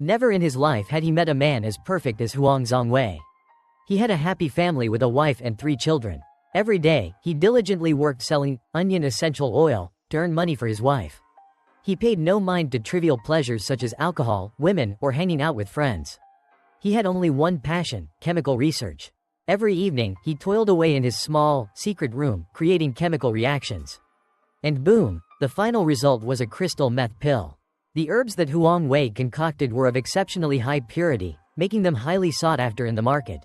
Never in his life had he met a man as perfect as Huang Zhongwei. He had a happy family with a wife and 3 children. Every day, he diligently worked selling onion essential oil to earn money for his wife. He paid no mind to trivial pleasures such as alcohol, women, or hanging out with friends. He had only one passion: chemical research. Every evening, he toiled away in his small, secret room, creating chemical reactions. And boom, the final result was a crystal meth pill. The herbs that Huang Wei concocted were of exceptionally high purity, making them highly sought after in the market.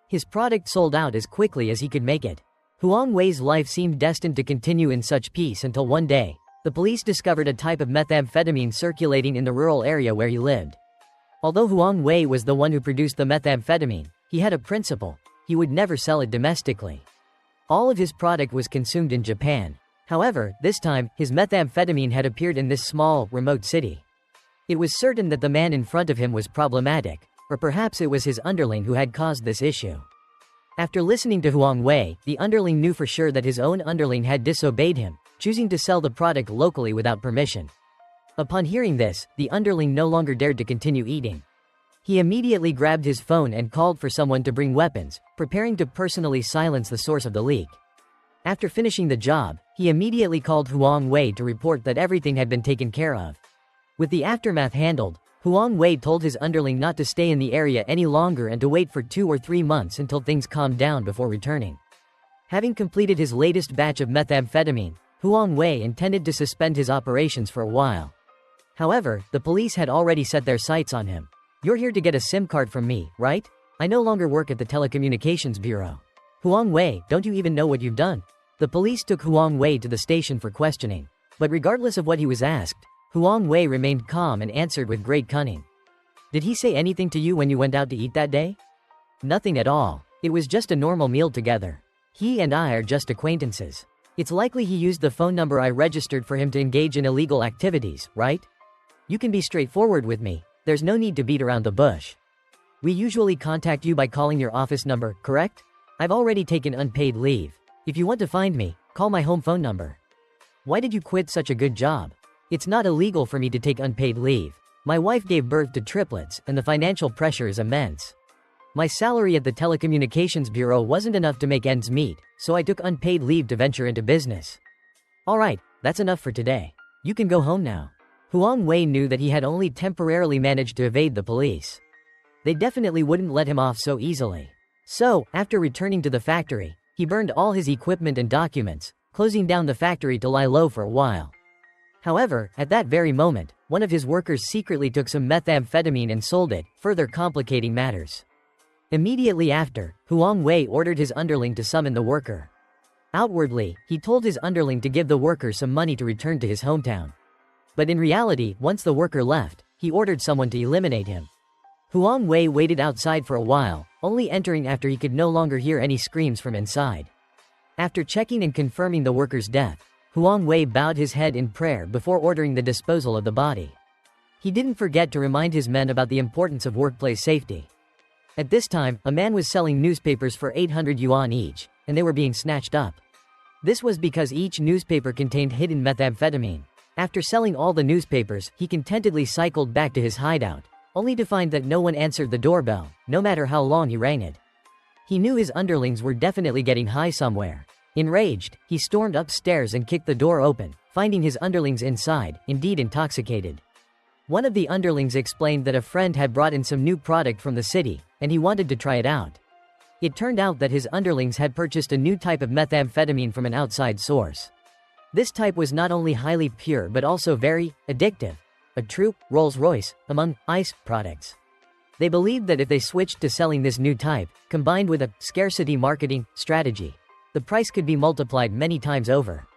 His product sold out as quickly as he could make it. Huang Wei's life seemed destined to continue in such peace until one day, the police discovered a type of methamphetamine circulating in the rural area where he lived. Although Huang Wei was the one who produced the methamphetamine, he had a principle: he would never sell it domestically. All of his product was consumed in Japan. However, this time, his methamphetamine had appeared in this small, remote city. It was certain that the man in front of him was problematic, or perhaps it was his underling who had caused this issue. After listening to Huang Wei, the underling knew for sure that his own underling had disobeyed him, choosing to sell the product locally without permission. Upon hearing this, the underling no longer dared to continue eating. He immediately grabbed his phone and called for someone to bring weapons, preparing to personally silence the source of the leak. After finishing the job, he immediately called Huang Wei to report that everything had been taken care of. With the aftermath handled, Huang Wei told his underling not to stay in the area any longer and to wait for 2 or 3 months until things calmed down before returning. Having completed his latest batch of methamphetamine, Huang Wei intended to suspend his operations for a while. However, the police had already set their sights on him. "You're here to get a SIM card from me, right? I no longer work at the telecommunications bureau. Huang Wei, don't you even know what you've done?" The police took Huang Wei to the station for questioning. But regardless of what he was asked, Huang Wei remained calm and answered with great cunning. "Did he say anything to you when you went out to eat that day?" "Nothing at all. It was just a normal meal together. He and I are just acquaintances. It's likely he used the phone number I registered for him to engage in illegal activities, right? You can be straightforward with me. There's no need to beat around the bush. We usually contact you by calling your office number, correct? I've already taken unpaid leave. If you want to find me, call my home phone number. Why did you quit such a good job? It's not illegal for me to take unpaid leave. My wife gave birth to triplets, and the financial pressure is immense. My salary at the telecommunications bureau wasn't enough to make ends meet, so I took unpaid leave to venture into business. Alright, that's enough for today. You can go home now." Huang Wei knew that he had only temporarily managed to evade the police. They definitely wouldn't let him off so easily. So, after returning to the factory, he burned all his equipment and documents, closing down the factory to lie low for a while. However, at that very moment, one of his workers secretly took some methamphetamine and sold it, further complicating matters. Immediately after, Huang Wei ordered his underling to summon the worker. Outwardly, he told his underling to give the worker some money to return to his hometown. But in reality, once the worker left, he ordered someone to eliminate him. Huang Wei waited outside for a while, only entering after he could no longer hear any screams from inside. After checking and confirming the worker's death, Huang Wei bowed his head in prayer before ordering the disposal of the body. He didn't forget to remind his men about the importance of workplace safety. At this time, a man was selling newspapers for 800 yuan each, and they were being snatched up. This was because each newspaper contained hidden methamphetamine. After selling all the newspapers, he contentedly cycled back to his hideout, only to find that no one answered the doorbell, no matter how long he rang it. He knew his underlings were definitely getting high somewhere. Enraged, he stormed upstairs and kicked the door open, finding his underlings inside, indeed intoxicated. One of the underlings explained that a friend had brought in some new product from the city, and he wanted to try it out. It turned out that his underlings had purchased a new type of methamphetamine from an outside source. This type was not only highly pure but also very addictive, a true Rolls-Royce among ICE products. They believed that if they switched to selling this new type, combined with a scarcity marketing strategy, the price could be multiplied many times over.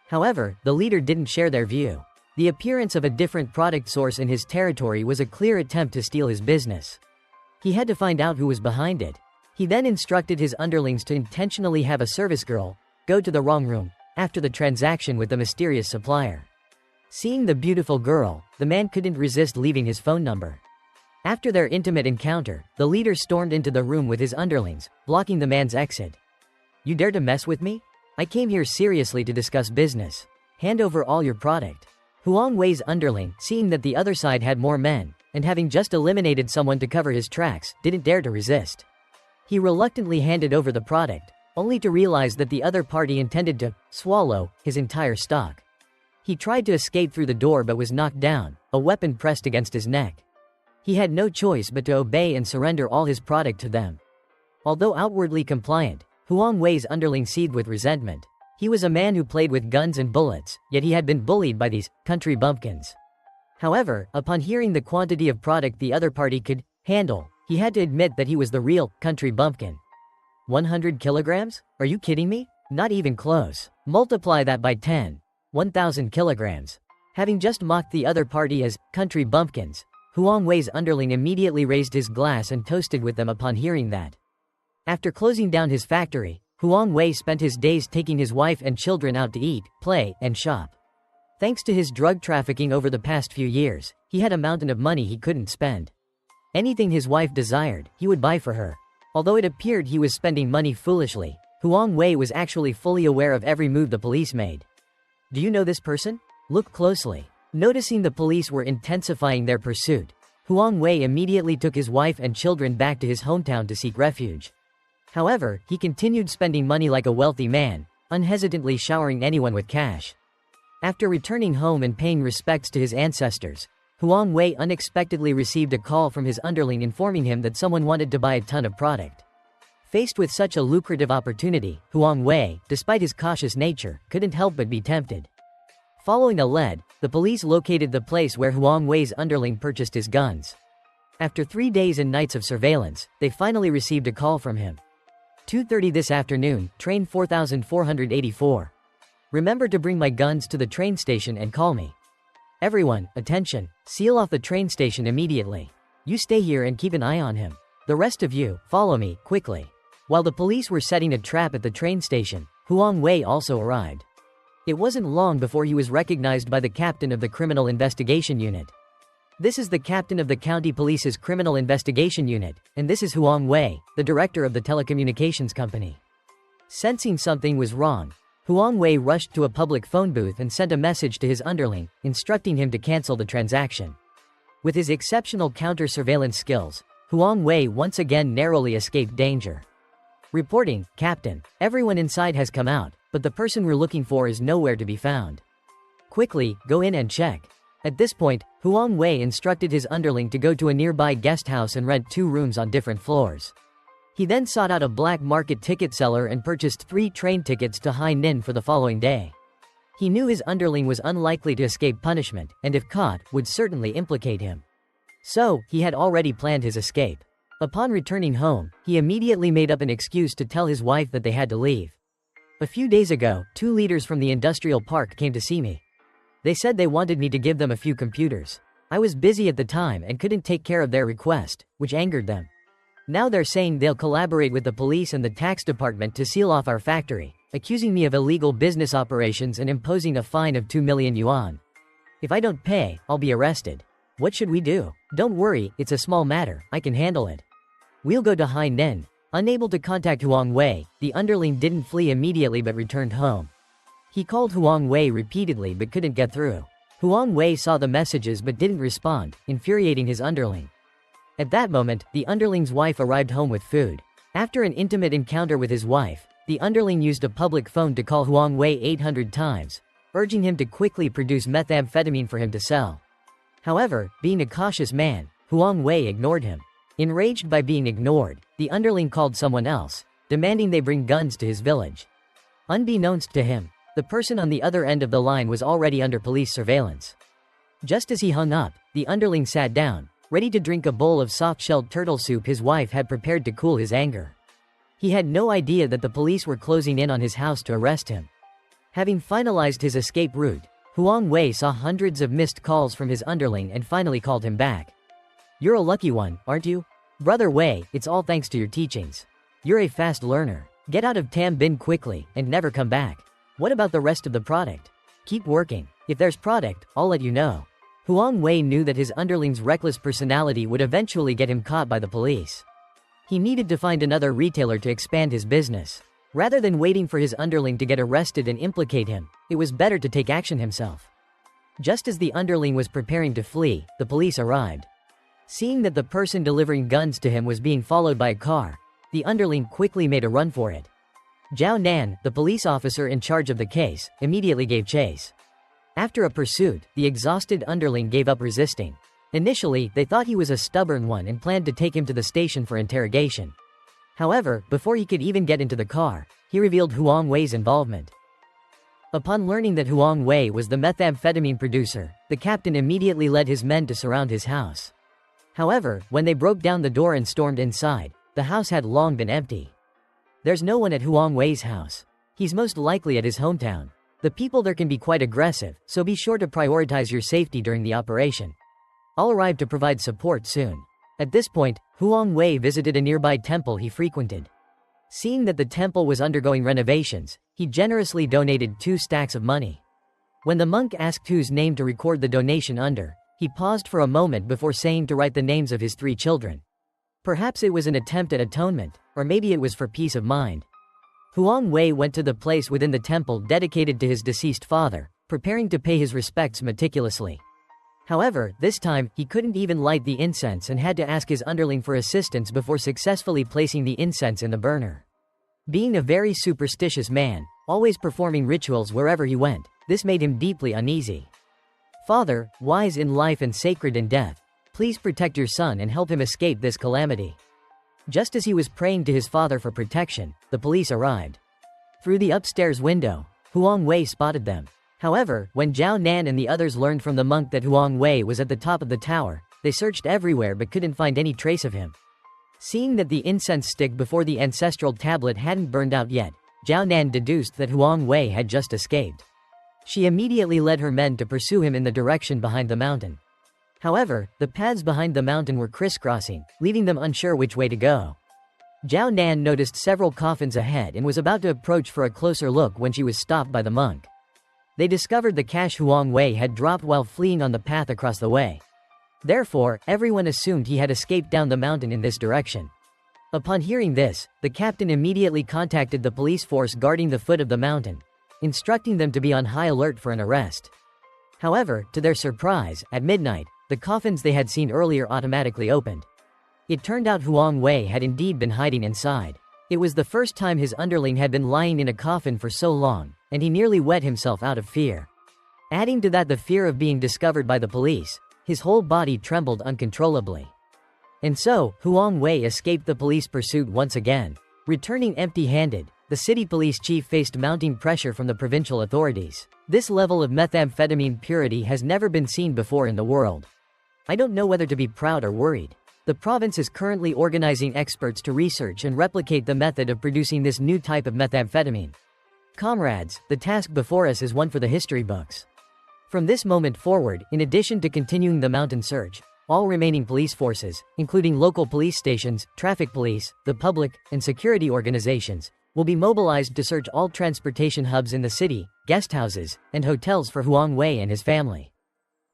However, the leader didn't share their view. The appearance of a different product source in his territory was a clear attempt to steal his business. He had to find out who was behind it. He then instructed his underlings to intentionally have a service girl go to the wrong room after the transaction with the mysterious supplier. Seeing the beautiful girl, the man couldn't resist leaving his phone number. After their intimate encounter, the leader stormed into the room with his underlings, blocking the man's exit. "You dare to mess with me? I came here seriously to discuss business. Hand over all your product." Huang Wei's underling, seeing that the other side had more men, and having just eliminated someone to cover his tracks, didn't dare to resist. He reluctantly handed over the product, only to realize that the other party intended to swallow his entire stock. He tried to escape through the door but was knocked down, a weapon pressed against his neck. He had no choice but to obey and surrender all his product to them. Although outwardly compliant, Huang Wei's underling seethed with resentment. He was a man who played with guns and bullets, yet he had been bullied by these country bumpkins. However, upon hearing the quantity of product the other party could handle, he had to admit that he was the real country bumpkin. 100 kilograms? Are you kidding me? Not even close. Multiply that by 10. 1,000 kilograms. Having just mocked the other party as country bumpkins, Huang Wei's underling immediately raised his glass and toasted with them upon hearing that. After closing down his factory, Huang Wei spent his days taking his wife and children out to eat, play, and shop. Thanks to his drug trafficking over the past few years, he had a mountain of money he couldn't spend. Anything his wife desired, he would buy for her. Although it appeared he was spending money foolishly, Huang Wei was actually fully aware of every move the police made. Do you know this person? Look closely. Noticing the police were intensifying their pursuit, Huang Wei immediately took his wife and children back to his hometown to seek refuge. However, he continued spending money like a wealthy man, unhesitantly showering anyone with cash. After returning home and paying respects to his ancestors, Huang Wei unexpectedly received a call from his underling informing him that someone wanted to buy a ton of product. Faced with such a lucrative opportunity, Huang Wei, despite his cautious nature, couldn't help but be tempted. Following a lead, the police located the place where Huang Wei's underling purchased his guns. After 3 days and nights of surveillance, they finally received a call from him. 2:30 this afternoon, train 4484. Remember to bring my guns to the train station and call me. Everyone, attention, seal off the train station immediately. You stay here and keep an eye on him. The rest of you, follow me, quickly. While the police were setting a trap at the train station, Huang Wei also arrived. It wasn't long before he was recognized by the captain of the Criminal Investigation Unit. This is the captain of the county police's Criminal Investigation Unit, and this is Huang Wei, the director of the telecommunications company. Sensing something was wrong, Huang Wei rushed to a public phone booth and sent a message to his underling, instructing him to cancel the transaction. With his exceptional counter-surveillance skills, Huang Wei once again narrowly escaped danger. Reporting, Captain, everyone inside has come out, but the person we're looking for is nowhere to be found. Quickly, go in and check. At this point, Huang Wei instructed his underling to go to a nearby guest house and rent 2 rooms on different floors. He then sought out a black market ticket seller and purchased 3 train tickets to Hainan for the following day. He knew his underling was unlikely to escape punishment, and if caught, would certainly implicate him. So, he had already planned his escape. Upon returning home, he immediately made up an excuse to tell his wife that they had to leave. A few days ago, 2 leaders from the industrial park came to see me. They said they wanted me to give them a few computers. I was busy at the time and couldn't take care of their request, which angered them. Now they're saying they'll collaborate with the police and the tax department to seal off our factory, accusing me of illegal business operations and imposing a fine of 2 million yuan. If I don't pay, I'll be arrested. What should we do? Don't worry, it's a small matter, I can handle it. We'll go to Hainan. Unable to contact Huang Wei, the underling didn't flee immediately but returned home. He called Huang Wei repeatedly but couldn't get through. Huang Wei saw the messages but didn't respond, infuriating his underling. At that moment, the underling's wife arrived home with food. After an intimate encounter with his wife, the underling used a public phone to call Huang Wei 800 times, urging him to quickly produce methamphetamine for him to sell. However, being a cautious man, Huang Wei ignored him. Enraged by being ignored, the underling called someone else, demanding they bring guns to his village. Unbeknownst to him, the person on the other end of the line was already under police surveillance. Just as he hung up, the underling sat down, ready to drink a bowl of soft-shelled turtle soup his wife had prepared to cool his anger. He had no idea that the police were closing in on his house to arrest him. Having finalized his escape route, Huang Wei saw hundreds of missed calls from his underling and finally called him back. You're a lucky one, aren't you? Brother Wei, it's all thanks to your teachings. You're a fast learner. Get out of Tam Bin quickly, and never come back. What about the rest of the product? Keep working. If there's product, I'll let you know. Huang Wei knew that his underling's reckless personality would eventually get him caught by the police. He needed to find another retailer to expand his business. Rather than waiting for his underling to get arrested and implicate him, it was better to take action himself. Just as the underling was preparing to flee, the police arrived. Seeing that the person delivering guns to him was being followed by a car, the underling quickly made a run for it. Zhao Nan, the police officer in charge of the case, immediately gave chase. After a pursuit, the exhausted underling gave up resisting. Initially, they thought he was a stubborn one and planned to take him to the station for interrogation. However, before he could even get into the car, he revealed Huang Wei's involvement. Upon learning that Huang Wei was the methamphetamine producer, the captain immediately led his men to surround his house. However, when they broke down the door and stormed inside, the house had long been empty. There's no one at Huang Wei's house. He's most likely at his hometown. The people there can be quite aggressive, so be sure to prioritize your safety during the operation. I'll arrive to provide support soon. At this point, Huang Wei visited a nearby temple he frequented. Seeing that the temple was undergoing renovations, he generously donated 2 stacks of money. When the monk asked whose name to record the donation under, he paused for a moment before saying to write the names of his 3 children. Perhaps it was an attempt at atonement, or maybe it was for peace of mind. Huang Wei went to the place within the temple dedicated to his deceased father, preparing to pay his respects meticulously. However, this time, he couldn't even light the incense and had to ask his underling for assistance before successfully placing the incense in the burner. Being a very superstitious man, always performing rituals wherever he went, this made him deeply uneasy. Father, wise in life and sacred in death, please protect your son and help him escape this calamity. Just as he was praying to his father for protection, the police arrived. Through the upstairs window, Huang Wei spotted them. However, when Zhao Nan and the others learned from the monk that Huang Wei was at the top of the tower, they searched everywhere but couldn't find any trace of him. Seeing that the incense stick before the ancestral tablet hadn't burned out yet, Zhao Nan deduced that Huang Wei had just escaped. She immediately led her men to pursue him in the direction behind the mountain. However, the paths behind the mountain were crisscrossing, leaving them unsure which way to go. Zhao Nan noticed several coffins ahead and was about to approach for a closer look when she was stopped by the monk. They discovered the cash Huang Wei had dropped while fleeing on the path across the way. Therefore, everyone assumed he had escaped down the mountain in this direction. Upon hearing this, the captain immediately contacted the police force guarding the foot of the mountain, instructing them to be on high alert for an arrest. However, to their surprise, at midnight, the coffins they had seen earlier automatically opened. It turned out Huang Wei had indeed been hiding inside. It was the first time his underling had been lying in a coffin for so long, and he nearly wet himself out of fear. Adding to that the fear of being discovered by the police, his whole body trembled uncontrollably. And so, Huang Wei escaped the police pursuit once again. Returning empty-handed, the city police chief faced mounting pressure from the provincial authorities. This level of methamphetamine purity has never been seen before in the world. I don't know whether to be proud or worried. The province is currently organizing experts to research and replicate the method of producing this new type of methamphetamine. Comrades, the task before us is one for the history books. From this moment forward, in addition to continuing the mountain search, all remaining police forces, including local police stations, traffic police, the public, and security organizations, will be mobilized to search all transportation hubs in the city, guest houses, and hotels for Huang Wei and his family.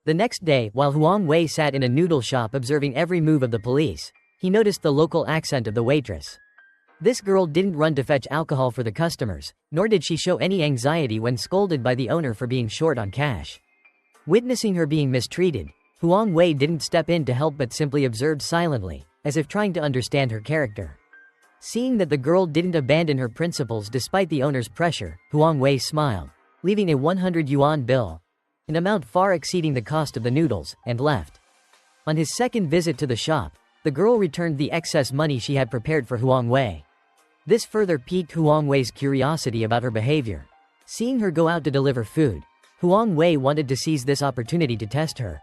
The next day, while Huang Wei sat in a noodle shop observing every move of the police, he noticed the local accent of the waitress. This girl didn't run to fetch alcohol for the customers, nor did she show any anxiety when scolded by the owner for being short on cash. Witnessing her being mistreated, Huang Wei didn't step in to help but simply observed silently, as if trying to understand her character. Seeing that the girl didn't abandon her principles despite the owner's pressure, Huang Wei smiled, leaving a 100 yuan bill, an amount far exceeding the cost of the noodles, and left. On his second visit to the shop, the girl returned the excess money she had prepared for Huang Wei. This further piqued Huang Wei's curiosity about her behavior. Seeing her go out to deliver food, Huang Wei wanted to seize this opportunity to test her.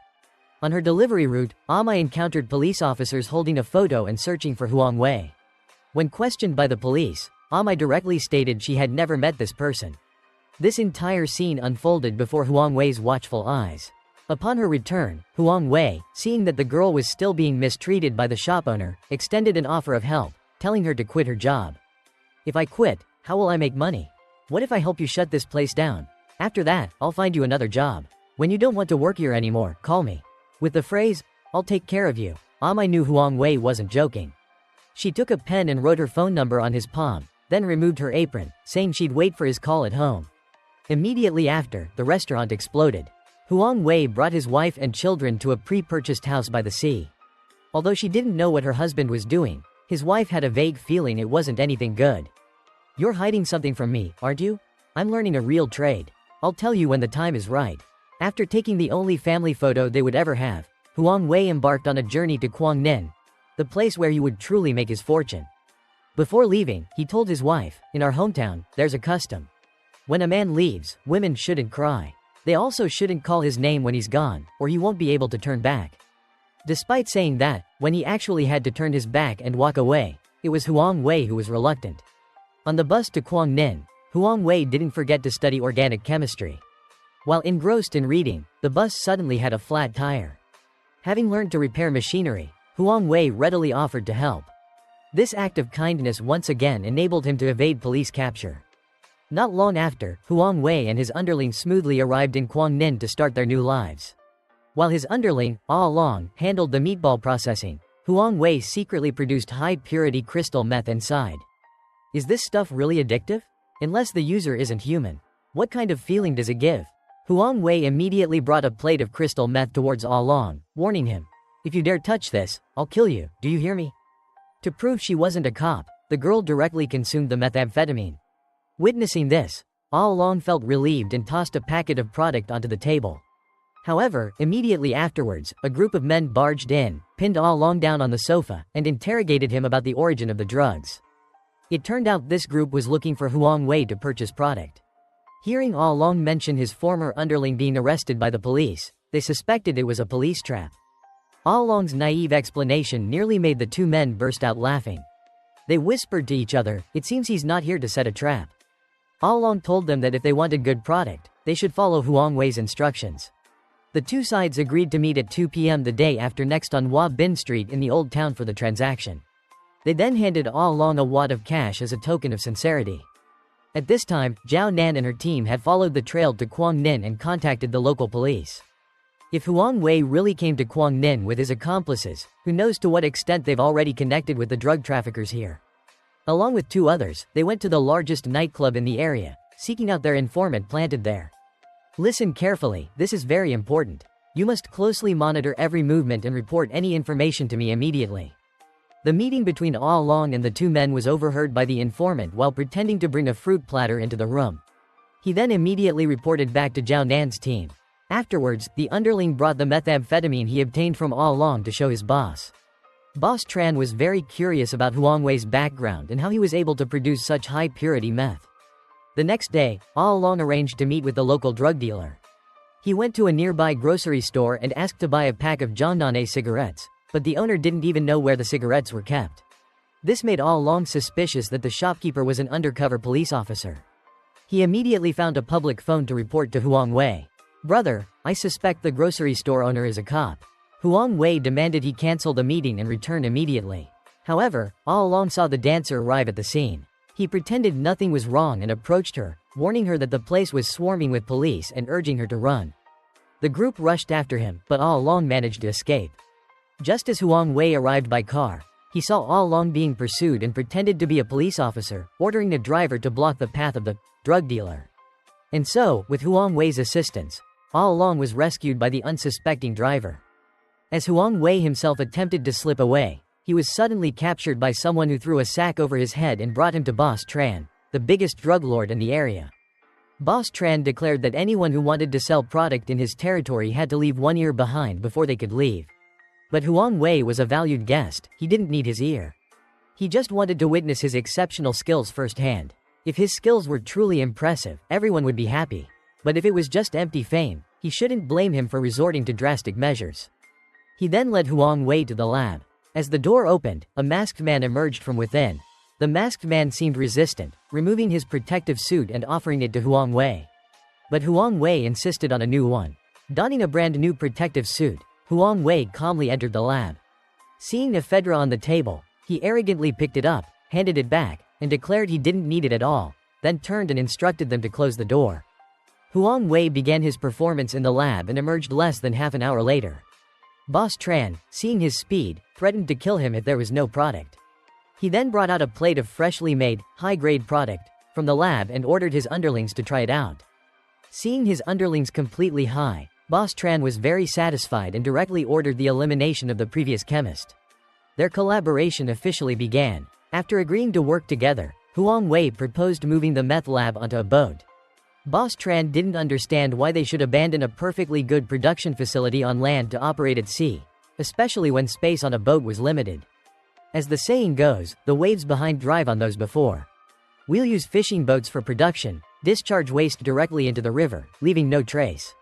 On her delivery route, Amai encountered police officers holding a photo and searching for Huang Wei. When questioned by the police, Amai directly stated she had never met this person. This entire scene unfolded before Huang Wei's watchful eyes. Upon her return, Huang Wei, seeing that the girl was still being mistreated by the shop owner, extended an offer of help, telling her to quit her job. If I quit, how will I make money? What if I help you shut this place down? After that, I'll find you another job. When you don't want to work here anymore, call me. With the phrase, I'll take care of you, Amai knew Huang Wei wasn't joking. She took a pen and wrote her phone number on his palm, then removed her apron, saying she'd wait for his call at home. Immediately after, the restaurant exploded. Huang Wei brought his wife and children to a pre-purchased house by the sea. Although she didn't know what her husband was doing, his wife had a vague feeling it wasn't anything good. "You're hiding something from me, aren't you? I'm learning a real trade. I'll tell you when the time is right." After taking the only family photo they would ever have, Huang Wei embarked on a journey to Guangninh, the place where he would truly make his fortune. Before leaving, he told his wife, "In our hometown, there's a custom. When a man leaves, women shouldn't cry. They also shouldn't call his name when he's gone, or he won't be able to turn back." Despite saying that, when he actually had to turn his back and walk away, it was Huang Wei who was reluctant. On the bus to Guangninh, Huang Wei didn't forget to study organic chemistry. While engrossed in reading, the bus suddenly had a flat tire. Having learned to repair machinery, Huang Wei readily offered to help. This act of kindness once again enabled him to evade police capture. Not long after, Huang Wei and his underling smoothly arrived in Guangninh to start their new lives. While his underling, all along, handled the meatball processing, Huang Wei secretly produced high-purity crystal meth inside. Is this stuff really addictive? Unless the user isn't human. What kind of feeling does it give? Huang Wei immediately brought a plate of crystal meth towards All Along, warning him, "If you dare touch this, I'll kill you, do you hear me?" To prove she wasn't a cop, the girl directly consumed the methamphetamine. Witnessing this, All Along felt relieved and tossed a packet of product onto the table. However, immediately afterwards, a group of men barged in, pinned All Along down on the sofa, and interrogated him about the origin of the drugs. It turned out this group was looking for Huang Wei to purchase product. Hearing All Along mention his former underling being arrested by the police, they suspected it was a police trap. All Along's naive explanation nearly made the two men burst out laughing. They whispered to each other, "It seems he's not here to set a trap." All Along told them that if they wanted good product, they should follow Huang Wei's instructions. The two sides agreed to meet at 2 p.m. the day after next on Hua Bin Street in the Old Town for the transaction. They then handed All Along a wad of cash as a token of sincerity. At this time, Zhao Nan and her team had followed the trail to Guangninh and contacted the local police. If Huang Wei really came to Guangninh with his accomplices, who knows to what extent they've already connected with the drug traffickers here. Along with two others, they went to the largest nightclub in the area, seeking out their informant planted there. Listen carefully, this is very important. You must closely monitor every movement and report any information to me immediately. The meeting between All Along and the two men was overheard by the informant while pretending to bring a fruit platter into the room. He then immediately reported back to Zhao Nan's team. Afterwards, the underling brought the methamphetamine he obtained from All Along to show his boss. Boss Tran was very curious about Huang Wei's background and how he was able to produce such high-purity meth. The next day, All Along arranged to meet with the local drug dealer. He went to a nearby grocery store and asked to buy a pack of Jiangnan cigarettes, but the owner didn't even know where the cigarettes were kept. This made All Along suspicious that the shopkeeper was an undercover police officer. He immediately found a public phone to report to Huang Wei. "Brother, I suspect the grocery store owner is a cop." Huang Wei demanded he cancel the meeting and return immediately. However, All Along saw the dancer arrive at the scene. He pretended nothing was wrong and approached her, warning her that the place was swarming with police and urging her to run. The group rushed after him, but All Along managed to escape. Just as Huang Wei arrived by car, he saw All Along being pursued and pretended to be a police officer, ordering the driver to block the path of the drug dealer. And so, with Huang Wei's assistance, All Along was rescued by the unsuspecting driver. As Huang Wei himself attempted to slip away, he was suddenly captured by someone who threw a sack over his head and brought him to Boss Tran, the biggest drug lord in the area. Boss Tran declared that anyone who wanted to sell product in his territory had to leave one ear behind before they could leave. But Huang Wei was a valued guest, he didn't need his ear. He just wanted to witness his exceptional skills firsthand. If his skills were truly impressive, everyone would be happy. But if it was just empty fame, he shouldn't blame him for resorting to drastic measures. He then led Huang Wei to the lab. As the door opened, a masked man emerged from within. The masked man seemed resistant, removing his protective suit and offering it to Huang Wei. But Huang Wei insisted on a new one. Donning a brand new protective suit, Huang Wei calmly entered the lab. Seeing ephedra on the table, he arrogantly picked it up, handed it back, and declared he didn't need it at all, then turned and instructed them to close the door. Huang Wei began his performance in the lab and emerged less than half an hour later. Boss Tran, seeing his speed, threatened to kill him if there was no product. He then brought out a plate of freshly made, high-grade product from the lab and ordered his underlings to try it out. Seeing his underlings completely high, Boss Tran was very satisfied and directly ordered the elimination of the previous chemist. Their collaboration officially began. After agreeing to work together, Huang Wei proposed moving the meth lab onto a boat. Boss Tran didn't understand why they should abandon a perfectly good production facility on land to operate at sea, especially when space on a boat was limited. As the saying goes, the waves behind drive on those before. We'll use fishing boats for production, discharge waste directly into the river, leaving no trace.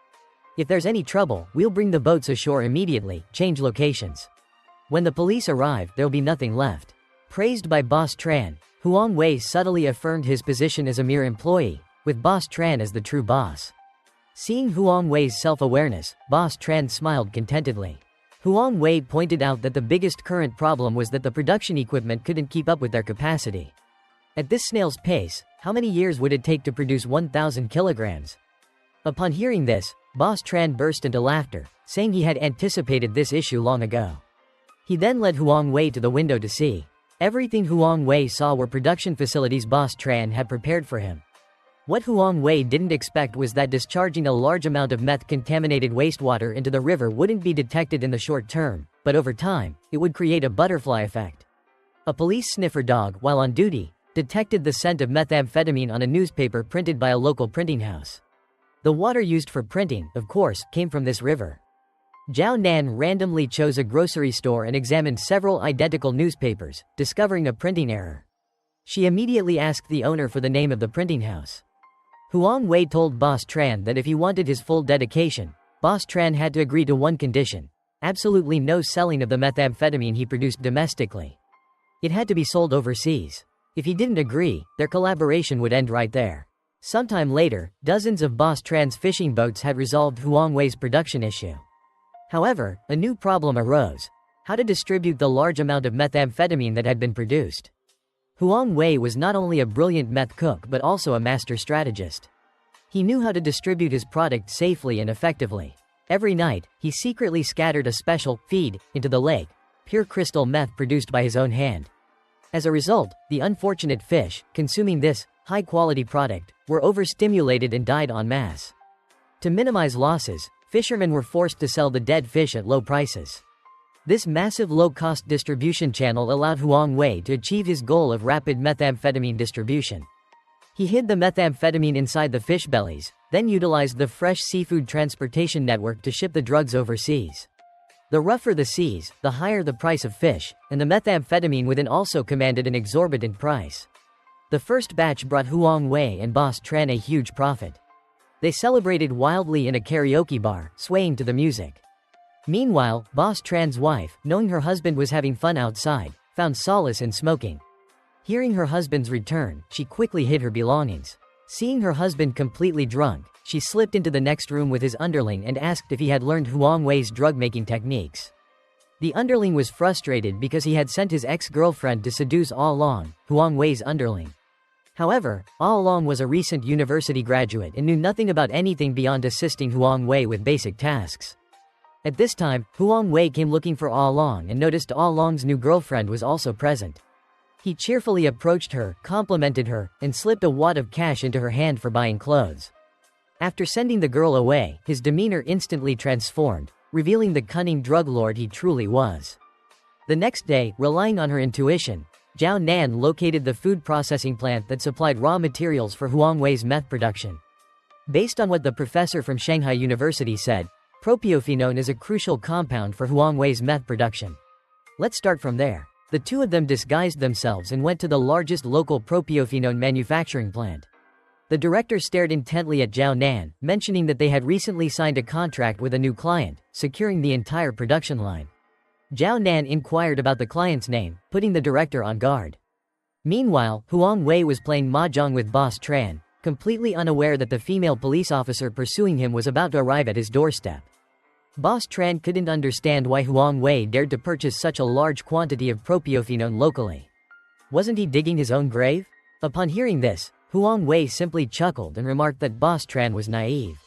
If there's any trouble, we'll bring the boats ashore immediately, change locations. When the police arrive, there'll be nothing left. Praised by Boss Tran, Huang Wei subtly affirmed his position as a mere employee, with Boss Tran as the true boss. Seeing Huang Wei's self-awareness, Boss Tran smiled contentedly. Huang Wei pointed out that the biggest current problem was that the production equipment couldn't keep up with their capacity. At this snail's pace, how many years would it take to produce 1,000 kilograms? Upon hearing this, Boss Tran burst into laughter, saying he had anticipated this issue long ago. He then led Huang Wei to the window to see. Everything Huang Wei saw were production facilities Boss Tran had prepared for him. What Huang Wei didn't expect was that discharging a large amount of meth-contaminated wastewater into the river wouldn't be detected in the short term, but over time, it would create a butterfly effect. A police sniffer dog, while on duty, detected the scent of methamphetamine on a newspaper printed by a local printing house. The water used for printing, of course, came from this river. Zhao Nan randomly chose a grocery store and examined several identical newspapers, discovering a printing error. She immediately asked the owner for the name of the printing house. Huang Wei told Boss Tran that if he wanted his full dedication, Boss Tran had to agree to one condition: absolutely no selling of the methamphetamine he produced domestically. It had to be sold overseas. If he didn't agree, their collaboration would end right there. Sometime later, dozens of Boss Tran's fishing boats had resolved Huang Wei's production issue. However, a new problem arose: how to distribute the large amount of methamphetamine that had been produced. Huang Wei was not only a brilliant meth cook but also a master strategist. He knew how to distribute his product safely and effectively. Every night, he secretly scattered a special feed into the lake, pure crystal meth produced by his own hand. As a result, the unfortunate fish, consuming this high-quality product, were overstimulated and died en masse. To minimize losses, fishermen were forced to sell the dead fish at low prices. This massive low-cost distribution channel allowed Huang Wei to achieve his goal of rapid methamphetamine distribution. He hid the methamphetamine inside the fish bellies, then utilized the fresh seafood transportation network to ship the drugs overseas. The rougher the seas, the higher the price of fish, and the methamphetamine within also commanded an exorbitant price. The first batch brought Huang Wei and Boss Tran a huge profit. They celebrated wildly in a karaoke bar, swaying to the music. Meanwhile, Boss Tran's wife, knowing her husband was having fun outside, found solace in smoking. Hearing her husband's return, she quickly hid her belongings. Seeing her husband completely drunk, she slipped into the next room with his underling and asked if he had learned Huang Wei's drug-making techniques. The underling was frustrated because he had sent his ex-girlfriend to seduce All Long, Huang Wei's underling. However, All Long was a recent university graduate and knew nothing about anything beyond assisting Huang Wei with basic tasks. At this time, Huang Wei came looking for All Long and noticed All Long's new girlfriend was also present. He cheerfully approached her, complimented her, and slipped a wad of cash into her hand for buying clothes. After sending the girl away, his demeanor instantly transformed, revealing the cunning drug lord he truly was. The next day, relying on her intuition, Zhao Nan located the food processing plant that supplied raw materials for Huang Wei's meth production. Based on what the professor from Shanghai University said, propionophenone is a crucial compound for Huang Wei's meth production. Let's start from there. The two of them disguised themselves and went to the largest local propionophenone manufacturing plant. The director stared intently at Zhao Nan, mentioning that they had recently signed a contract with a new client, securing the entire production line. Zhao Nan inquired about the client's name, putting the director on guard. Meanwhile, Huang Wei was playing mahjong with Boss Tran, completely unaware that the female police officer pursuing him was about to arrive at his doorstep. Boss Tran couldn't understand why Huang Wei dared to purchase such a large quantity of propionophenone locally. Wasn't he digging his own grave? Upon hearing this, Huang Wei simply chuckled and remarked that Boss Tran was naive.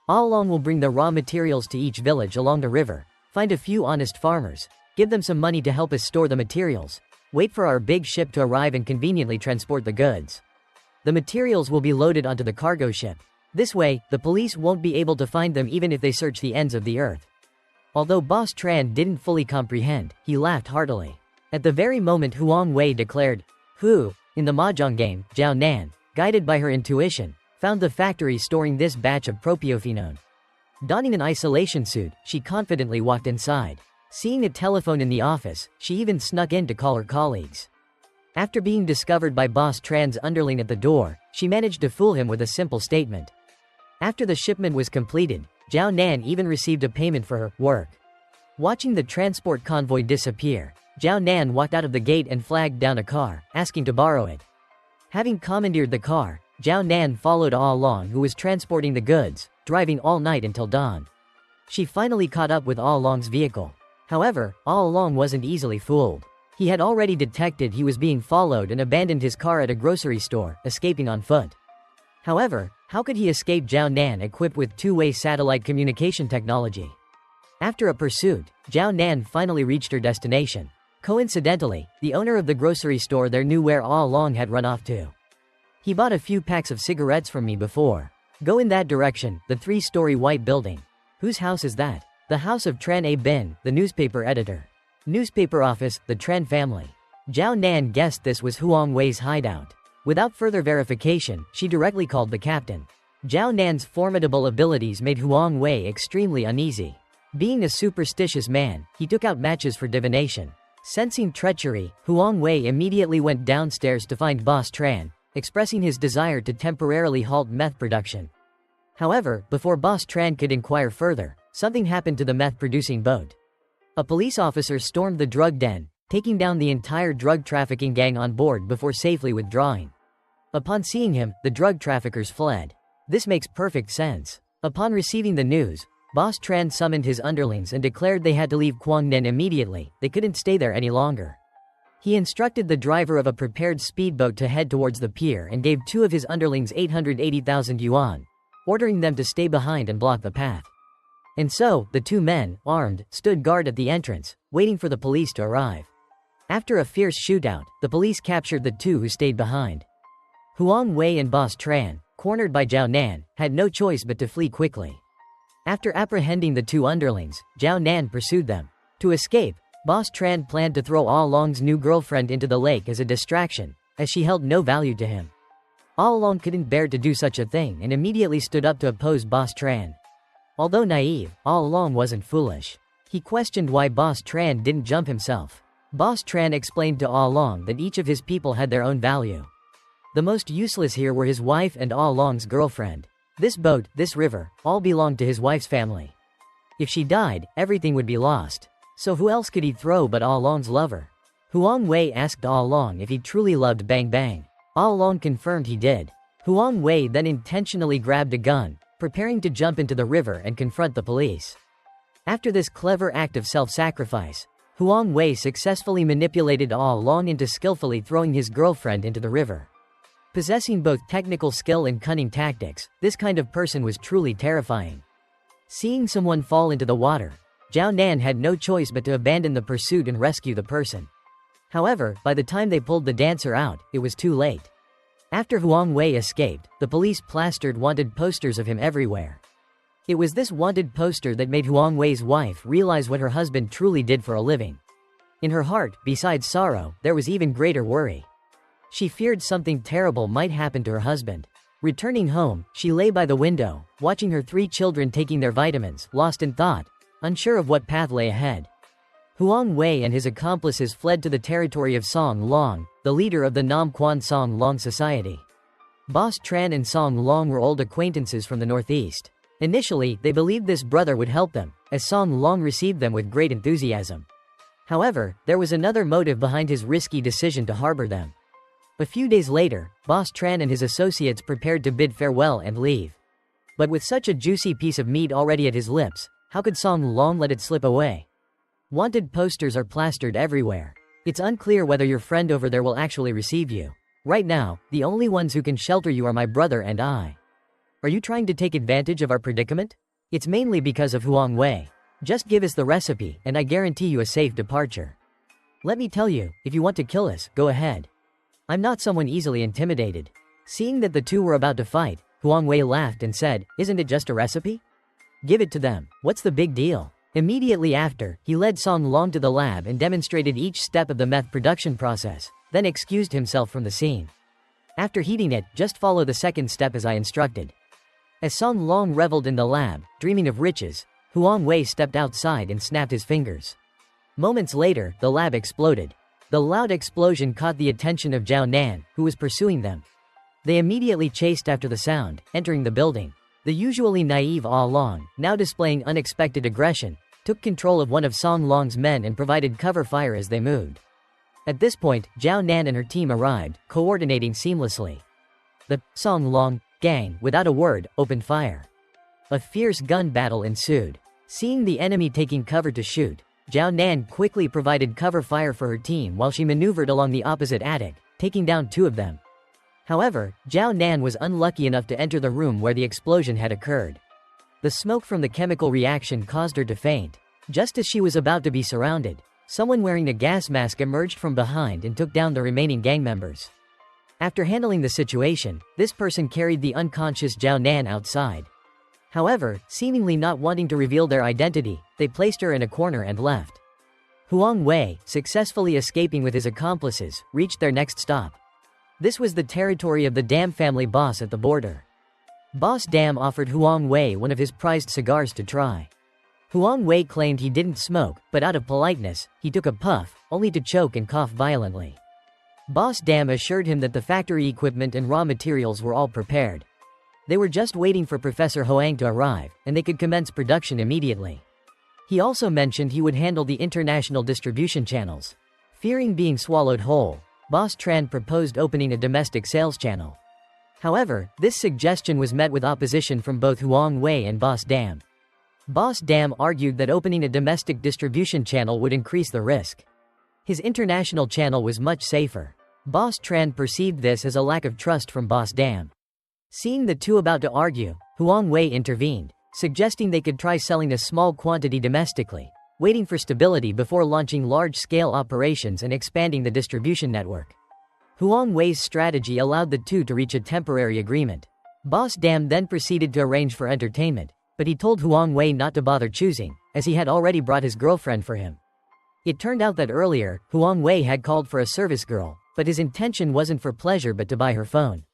All Long will bring the raw materials to each village along the river, find a few honest farmers, give them some money to help us store the materials, wait for our big ship to arrive and conveniently transport the goods. The materials will be loaded onto the cargo ship. This way, the police won't be able to find them even if they search the ends of the earth. Although Boss Tran didn't fully comprehend, he laughed heartily. At the very moment Huang Wei declared, "Who?" in the mahjong game, Zhao Nan, guided by her intuition, found the factory storing this batch of propionone. Donning an isolation suit, she confidently walked inside. Seeing a telephone in the office, she even snuck in to call her colleagues. After being discovered by Boss Tran's underling at the door, she managed to fool him with a simple statement. After the shipment was completed, Zhao Nan even received a payment for her work. Watching the transport convoy disappear, Zhao Nan walked out of the gate and flagged down a car, asking to borrow it. Having commandeered the car, Zhao Nan followed all along, who was transporting the goods, driving all night until dawn. She finally caught up with all along's vehicle. However, all along wasn't easily fooled. He had already detected he was being followed and abandoned his car at a grocery store, escaping on foot. However, how could he escape Zhao Nan equipped with two-way satellite communication technology? After a pursuit, Zhao Nan finally reached her destination. Coincidentally, the owner of the grocery store there knew where all along had run off to. He bought a few packs of cigarettes from me before. Go in that direction, the 3-story white building. Whose house is that? The house of Tran A. Bin, the newspaper editor. Newspaper office, the Tran family. Zhao Nan guessed this was Huang Wei's hideout. Without further verification, she directly called the captain. Zhao Nan's formidable abilities made Huang Wei extremely uneasy. Being a superstitious man, he took out matches for divination. Sensing treachery, Huang Wei immediately went downstairs to find Boss Tran, expressing his desire to temporarily halt meth production. However, before Boss Tran could inquire further, something happened to the meth-producing boat. A police officer stormed the drug den, taking down the entire drug trafficking gang on board before safely withdrawing. Upon seeing him, the drug traffickers fled. This makes perfect sense. Upon receiving the news, Boss Tran summoned his underlings and declared they had to leave Guangnen immediately, they couldn't stay there any longer. He instructed the driver of a prepared speedboat to head towards the pier and gave 2 of his underlings 880,000 yuan, ordering them to stay behind and block the path. And so, the 2 men, armed, stood guard at the entrance, waiting for the police to arrive. After a fierce shootout, the police captured the 2 who stayed behind. Huang Wei and Boss Tran, cornered by Zhao Nan, had no choice but to flee quickly. After apprehending the 2 underlings, Zhao Nan pursued them. To escape, Boss Tran planned to throw All Along's new girlfriend into the lake as a distraction, as she held no value to him. All Along couldn't bear to do such a thing and immediately stood up to oppose Boss Tran. Although naive, All Along wasn't foolish. He questioned why Boss Tran didn't jump himself. Boss Tran explained to All Along that each of his people had their own value. The most useless here were his wife and All Along's girlfriend. This boat, this river, all belonged to his wife's family. If she died, everything would be lost. So who else could he throw but All Along's lover? Huang Wei asked All Along if he truly loved Bang Bang. All Along confirmed he did. Huang Wei then intentionally grabbed a gun, preparing to jump into the river and confront the police. After this clever act of self-sacrifice, Huang Wei successfully manipulated All Along into skillfully throwing his girlfriend into the river. Possessing both technical skill and cunning tactics, this kind of person was truly terrifying. Seeing someone fall into the water, Zhao Nan had no choice but to abandon the pursuit and rescue the person. However, by the time they pulled the dancer out, it was too late. After Huang Wei escaped, the police plastered wanted posters of him everywhere. It was this wanted poster that made Huang Wei's wife realize what her husband truly did for a living. In her heart, besides sorrow, there was even greater worry. She feared something terrible might happen to her husband. Returning home, she lay by the window, watching her 3 children taking their vitamins, lost in thought, unsure of what path lay ahead. Huang Wei and his accomplices fled to the territory of Song Long, the leader of the Nam Quan Song Long Society. Boss Tran and Song Long were old acquaintances from the northeast. Initially, they believed this brother would help them, as Song Long received them with great enthusiasm. However, there was another motive behind his risky decision to harbor them. A few days later, Boss Tran and his associates prepared to bid farewell and leave. But with such a juicy piece of meat already at his lips, how could Song Long let it slip away? Wanted posters are plastered everywhere. It's unclear whether your friend over there will actually receive you. Right now, the only ones who can shelter you are my brother and I. Are you trying to take advantage of our predicament? It's mainly because of Huang Wei. Just give us the recipe, and I guarantee you a safe departure. Let me tell you, if you want to kill us, go ahead. I'm not someone easily intimidated. Seeing that the 2 were about to fight, Huang Wei laughed and said, "Isn't it just a recipe? Give it to them, what's the big deal?" Immediately after, he led Song Long to the lab and demonstrated each step of the meth production process, then excused himself from the scene. After heating it, just follow the second step as I instructed. As Song Long reveled in the lab, dreaming of riches, Huang Wei stepped outside and snapped his fingers. Moments later, the lab exploded. The loud explosion caught the attention of Zhao Nan, who was pursuing them. They immediately chased after the sound, entering the building. The usually naive Ah Long, now displaying unexpected aggression, took control of one of Song Long's men and provided cover fire as they moved. At this point, Zhao Nan and her team arrived, coordinating seamlessly. The Song Long gang, without a word, opened fire. A fierce gun battle ensued. Seeing the enemy taking cover to shoot, Zhao Nan quickly provided cover fire for her team while she maneuvered along the opposite attic, taking down 2 of them. However, Zhao Nan was unlucky enough to enter the room where the explosion had occurred. The smoke from the chemical reaction caused her to faint. Just as she was about to be surrounded, someone wearing a gas mask emerged from behind and took down the remaining gang members. After handling the situation, this person carried the unconscious Zhao Nan outside. However, seemingly not wanting to reveal their identity, they placed her in a corner and left. Huang Wei, successfully escaping with his accomplices, reached their next stop. This was the territory of the Dam family boss at the border. Boss Dam offered Huang Wei one of his prized cigars to try. Huang Wei claimed he didn't smoke, but out of politeness, he took a puff, only to choke and cough violently. Boss Dam assured him that the factory equipment and raw materials were all prepared. They were just waiting for Professor Hoang to arrive, and they could commence production immediately. He also mentioned he would handle the international distribution channels. Fearing being swallowed whole, Boss Tran proposed opening a domestic sales channel. However, this suggestion was met with opposition from both Huang Wei and Boss Dam. Boss Dam argued that opening a domestic distribution channel would increase the risk. His international channel was much safer. Boss Tran perceived this as a lack of trust from Boss Dam. Seeing the two about to argue, Huang Wei intervened, suggesting they could try selling a small quantity domestically, waiting for stability before launching large-scale operations and expanding the distribution network. Huang Wei's strategy allowed the two to reach a temporary agreement. Boss Dam then proceeded to arrange for entertainment, but he told Huang Wei not to bother choosing, as he had already brought his girlfriend for him. It turned out that earlier, Huang Wei had called for a service girl, but his intention wasn't for pleasure but to buy her phone.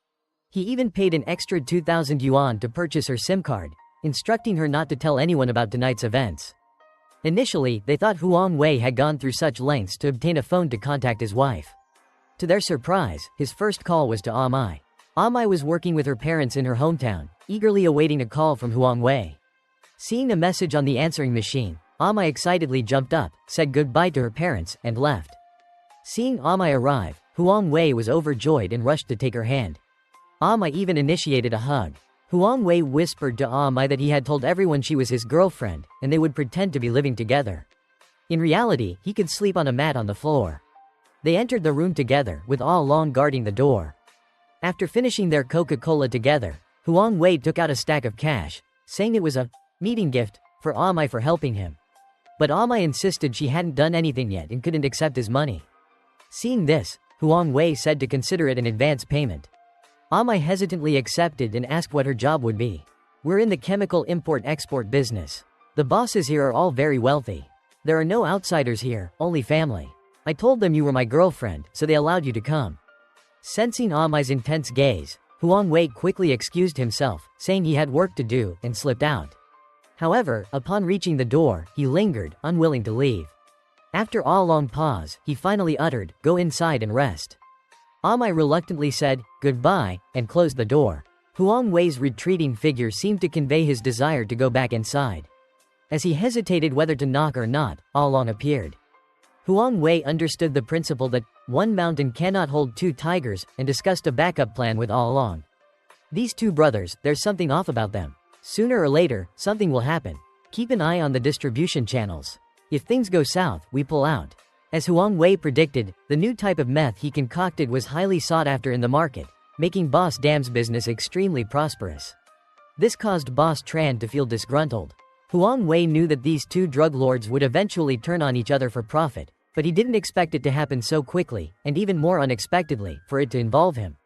He even paid an extra 2,000 yuan to purchase her SIM card, instructing her not to tell anyone about tonight's events. Initially, they thought Huang Wei had gone through such lengths to obtain a phone to contact his wife. To their surprise, his first call was to Amai. Amai was working with her parents in her hometown, eagerly awaiting a call from Huang Wei. Seeing a message on the answering machine, Amai excitedly jumped up, said goodbye to her parents, and left. Seeing Amai arrive, Huang Wei was overjoyed and rushed to take her hand. Amai even initiated a hug. Huang Wei whispered to Amai that he had told everyone she was his girlfriend, and they would pretend to be living together. In reality, he could sleep on a mat on the floor. They entered the room together, with Ah Long guarding the door. After finishing their Coca-Cola together, Huang Wei took out a stack of cash, saying it was a meeting gift for Amai for helping him. But Amai insisted she hadn't done anything yet and couldn't accept his money. Seeing this, Huang Wei said to consider it an advance payment. Amai hesitantly accepted and asked what her job would be. We're in the chemical import-export business. The bosses here are all very wealthy. There are no outsiders here, only family. I told them you were my girlfriend, so they allowed you to come. Sensing Amai's intense gaze, Huang Wei quickly excused himself, saying he had work to do, and slipped out. However, upon reaching the door, he lingered, unwilling to leave. After a long pause, he finally uttered, "Go inside and rest." Amai reluctantly said, "Goodbye," and closed the door. Huang Wei's retreating figure seemed to convey his desire to go back inside. As he hesitated whether to knock or not, A Long appeared. Huang Wei understood the principle that one mountain cannot hold two tigers and discussed a backup plan with A Long. These two brothers, there's something off about them. Sooner or later, something will happen. Keep an eye on the distribution channels. If things go south, we pull out. As Huang Wei predicted, the new type of meth he concocted was highly sought after in the market, making Boss Dam's business extremely prosperous. This caused Boss Tran to feel disgruntled. Huang Wei knew that these two drug lords would eventually turn on each other for profit, but he didn't expect it to happen so quickly, and even more unexpectedly, for it to involve him.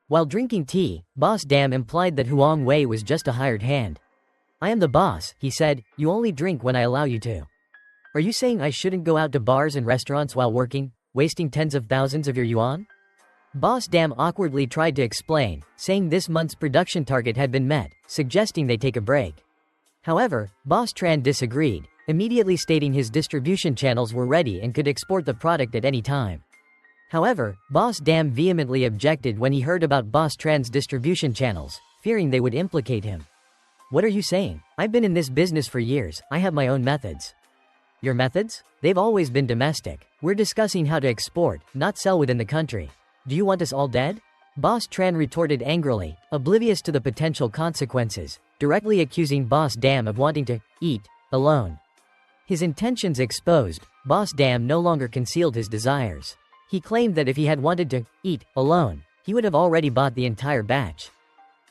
While drinking tea, Boss Dam implied that Huang Wei was just a hired hand. "I am the boss," he said. "You only drink when I allow you to. Are you saying I shouldn't go out to bars and restaurants while working, wasting tens of thousands of your yuan?" Boss Dam awkwardly tried to explain, saying this month's production target had been met, suggesting they take a break. However, Boss Tran disagreed, immediately stating his distribution channels were ready and could export the product at any time. However, Boss Dam vehemently objected when he heard about Boss Tran's distribution channels, fearing they would implicate him. "What are you saying? I've been in this business for years, I have my own methods." "Your methods? They've always been domestic. We're discussing how to export, not sell within the country. Do you want us all dead?" Boss Tran retorted angrily, oblivious to the potential consequences, directly accusing Boss Dam of wanting to eat alone. His intentions exposed, Boss Dam no longer concealed his desires. He claimed that if he had wanted to eat alone, he would have already bought the entire batch.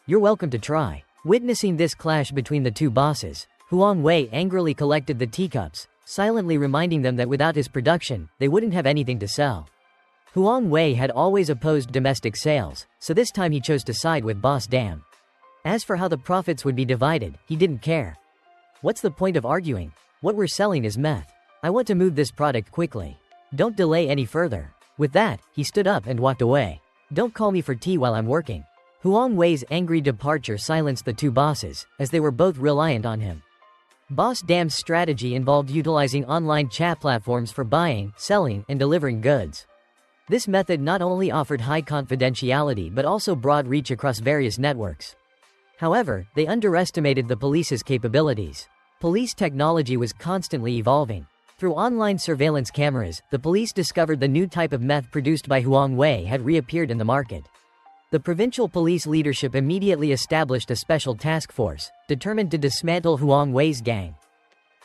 "You're welcome to try." Witnessing this clash between the two bosses, Huang Wei angrily collected the teacups, silently reminding them that without his production, they wouldn't have anything to sell. Huang Wei had always opposed domestic sales, so this time he chose to side with Boss Dam. As for how the profits would be divided, he didn't care. "What's the point of arguing? What we're selling is meth. I want to move this product quickly. Don't delay any further." With that, he stood up and walked away. "Don't call me for tea while I'm working." Huang Wei's angry departure silenced the two bosses, as they were both reliant on him. Boss Dam's strategy involved utilizing online chat platforms for buying, selling, and delivering goods. This method not only offered high confidentiality but also broad reach across various networks. However, they underestimated the police's capabilities. Police technology was constantly evolving. Through online surveillance cameras, the police discovered the new type of meth produced by Huang Wei had reappeared in the market. The provincial police leadership immediately established a special task force, determined to dismantle Huang Wei's gang.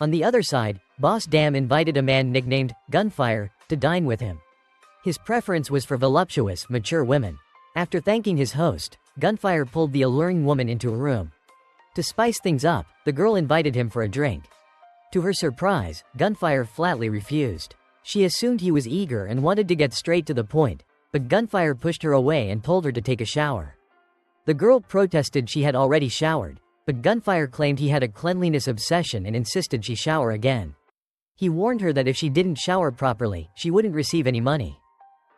On the other side, Boss Dam invited a man nicknamed Gunfire to dine with him. His preference was for voluptuous, mature women. After thanking his host, Gunfire pulled the alluring woman into a room. To spice things up, the girl invited him for a drink. To her surprise, Gunfire flatly refused. She assumed he was eager and wanted to get straight to the point, but Gunfire pushed her away and told her to take a shower. The girl protested she had already showered, but Gunfire claimed he had a cleanliness obsession and insisted she shower again. He warned her that if she didn't shower properly, she wouldn't receive any money.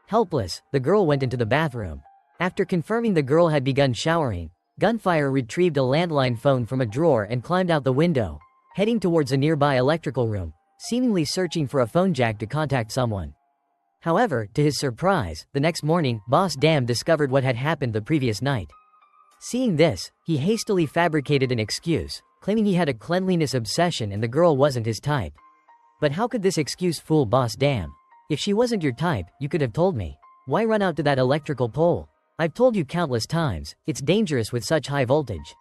Helpless, the girl went into the bathroom. After confirming the girl had begun showering, Gunfire retrieved a landline phone from a drawer and climbed out the window, heading towards a nearby electrical room, seemingly searching for a phone jack to contact someone. However, to his surprise, the next morning, Boss Dam discovered what had happened the previous night. Seeing this, he hastily fabricated an excuse, claiming he had a cleanliness obsession and the girl wasn't his type. But how could this excuse fool Boss Dam? "If she wasn't your type, you could have told me. Why run out to that electrical pole? I've told you countless times, it's dangerous with such high voltage."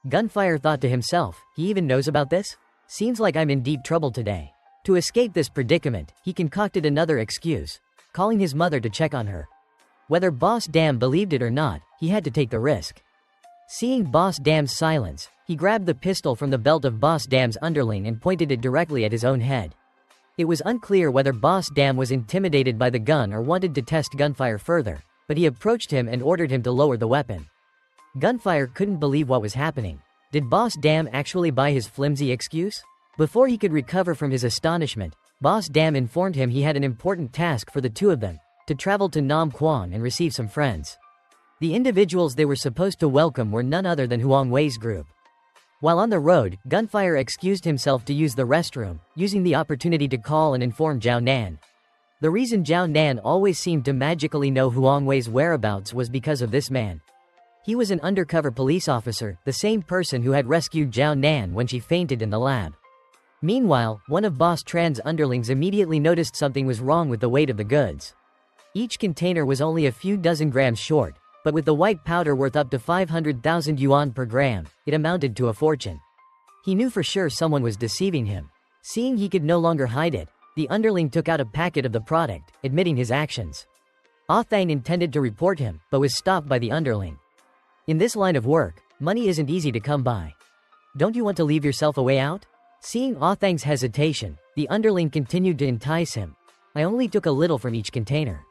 Gunfire thought to himself, he even knows about this? Seems like I'm in deep trouble today. To escape this predicament, he concocted another excuse, calling his mother to check on her. Whether Boss Dam believed it or not, he had to take the risk. Seeing Boss Dam's silence, he grabbed the pistol from the belt of Boss Dam's underling and pointed it directly at his own head. It was unclear whether Boss Dam was intimidated by the gun or wanted to test Gunfire further, but he approached him and ordered him to lower the weapon. Gunfire couldn't believe what was happening. Did Boss Dam actually buy his flimsy excuse? Before he could recover from his astonishment, Boss Dam informed him he had an important task for the two of them, to travel to Nam Quan and receive some friends. The individuals they were supposed to welcome were none other than Huang Wei's group. While on the road, Gunfire excused himself to use the restroom, using the opportunity to call and inform Zhao Nan. The reason Zhao Nan always seemed to magically know Huang Wei's whereabouts was because of this man. He was an undercover police officer, the same person who had rescued Zhao Nan when she fainted in the lab. Meanwhile, one of Boss Tran's underlings immediately noticed something was wrong with the weight of the goods. Each container was only a few dozen grams short, but with the white powder worth up to 500,000 yuan per gram, it amounted to a fortune. He knew for sure someone was deceiving him. Seeing he could no longer hide it, the underling took out a packet of the product, admitting his actions. Ah Thang intended to report him, but was stopped by the underling. In this line of work, money isn't easy to come by. Don't you want to leave yourself a way out? Seeing Ah Thang's hesitation, the underling continued to entice him. I only took a little from each container.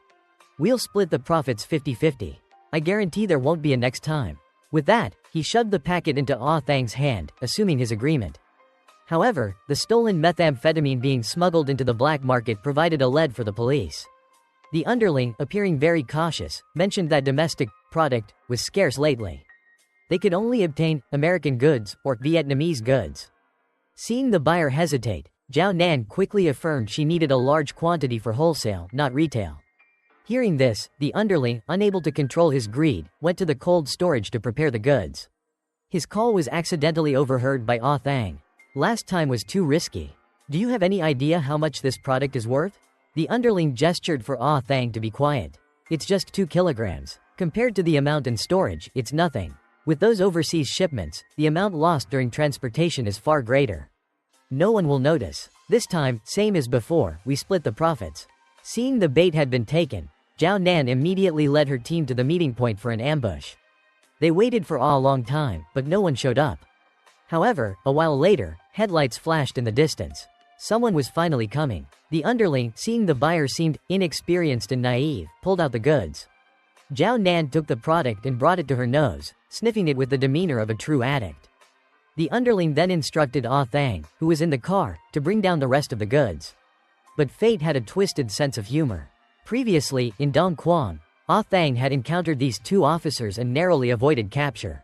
We'll split the profits 50-50. I guarantee there won't be a next time. With that, He shoved the packet into Ah Thang's hand, assuming his agreement. However, the stolen methamphetamine being smuggled into the black market provided a lead for the police. The underling, appearing very cautious, mentioned that domestic product was scarce lately. They could only obtain American goods or Vietnamese goods. Seeing the buyer hesitate, Zhao Nan quickly affirmed she needed a large quantity for wholesale, not retail. Hearing this, the underling, unable to control his greed, went to the cold storage to prepare the goods. His call was accidentally overheard by Ah Thang. Last time was too risky. Do you have any idea how much this product is worth? The underling gestured for Ah Thang to be quiet. It's just 2 kilograms. Compared to the amount in storage, it's nothing. With those overseas shipments, the amount lost during transportation is far greater. No one will notice. This time, same as before, we split the profits. Seeing the bait had been taken, Zhao Nan immediately led her team to the meeting point for an ambush. They waited for a long time, but no one showed up. However, a while later, headlights flashed in the distance. Someone was finally coming. The underling, seeing the buyer seemed inexperienced and naive, pulled out the goods. Zhao Nan took the product and brought it to her nose, sniffing it with the demeanor of a true addict. The underling then instructed Ah Thang, who was in the car, to bring down the rest of the goods. But fate had a twisted sense of humor. Previously, in Dongquan, Ah Thang had encountered these 2 officers and narrowly avoided capture.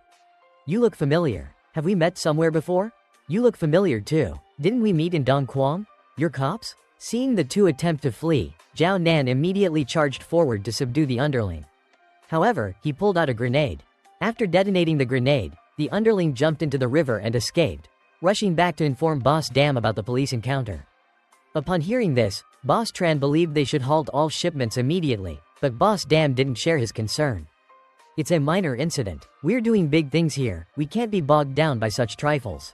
You look familiar. Have we met somewhere before? You look familiar too. Didn't we meet in Dongquan? You're cops? Seeing the 2 attempt to flee, Zhao Nan immediately charged forward to subdue the underling. However, he pulled out a grenade. After detonating the grenade, the underling jumped into the river and escaped, rushing back to inform Boss Dam about the police encounter. Upon hearing this, Boss Tran believed they should halt all shipments immediately, but Boss Dam didn't share his concern. It's a minor incident. We're doing big things here, we can't be bogged down by such trifles.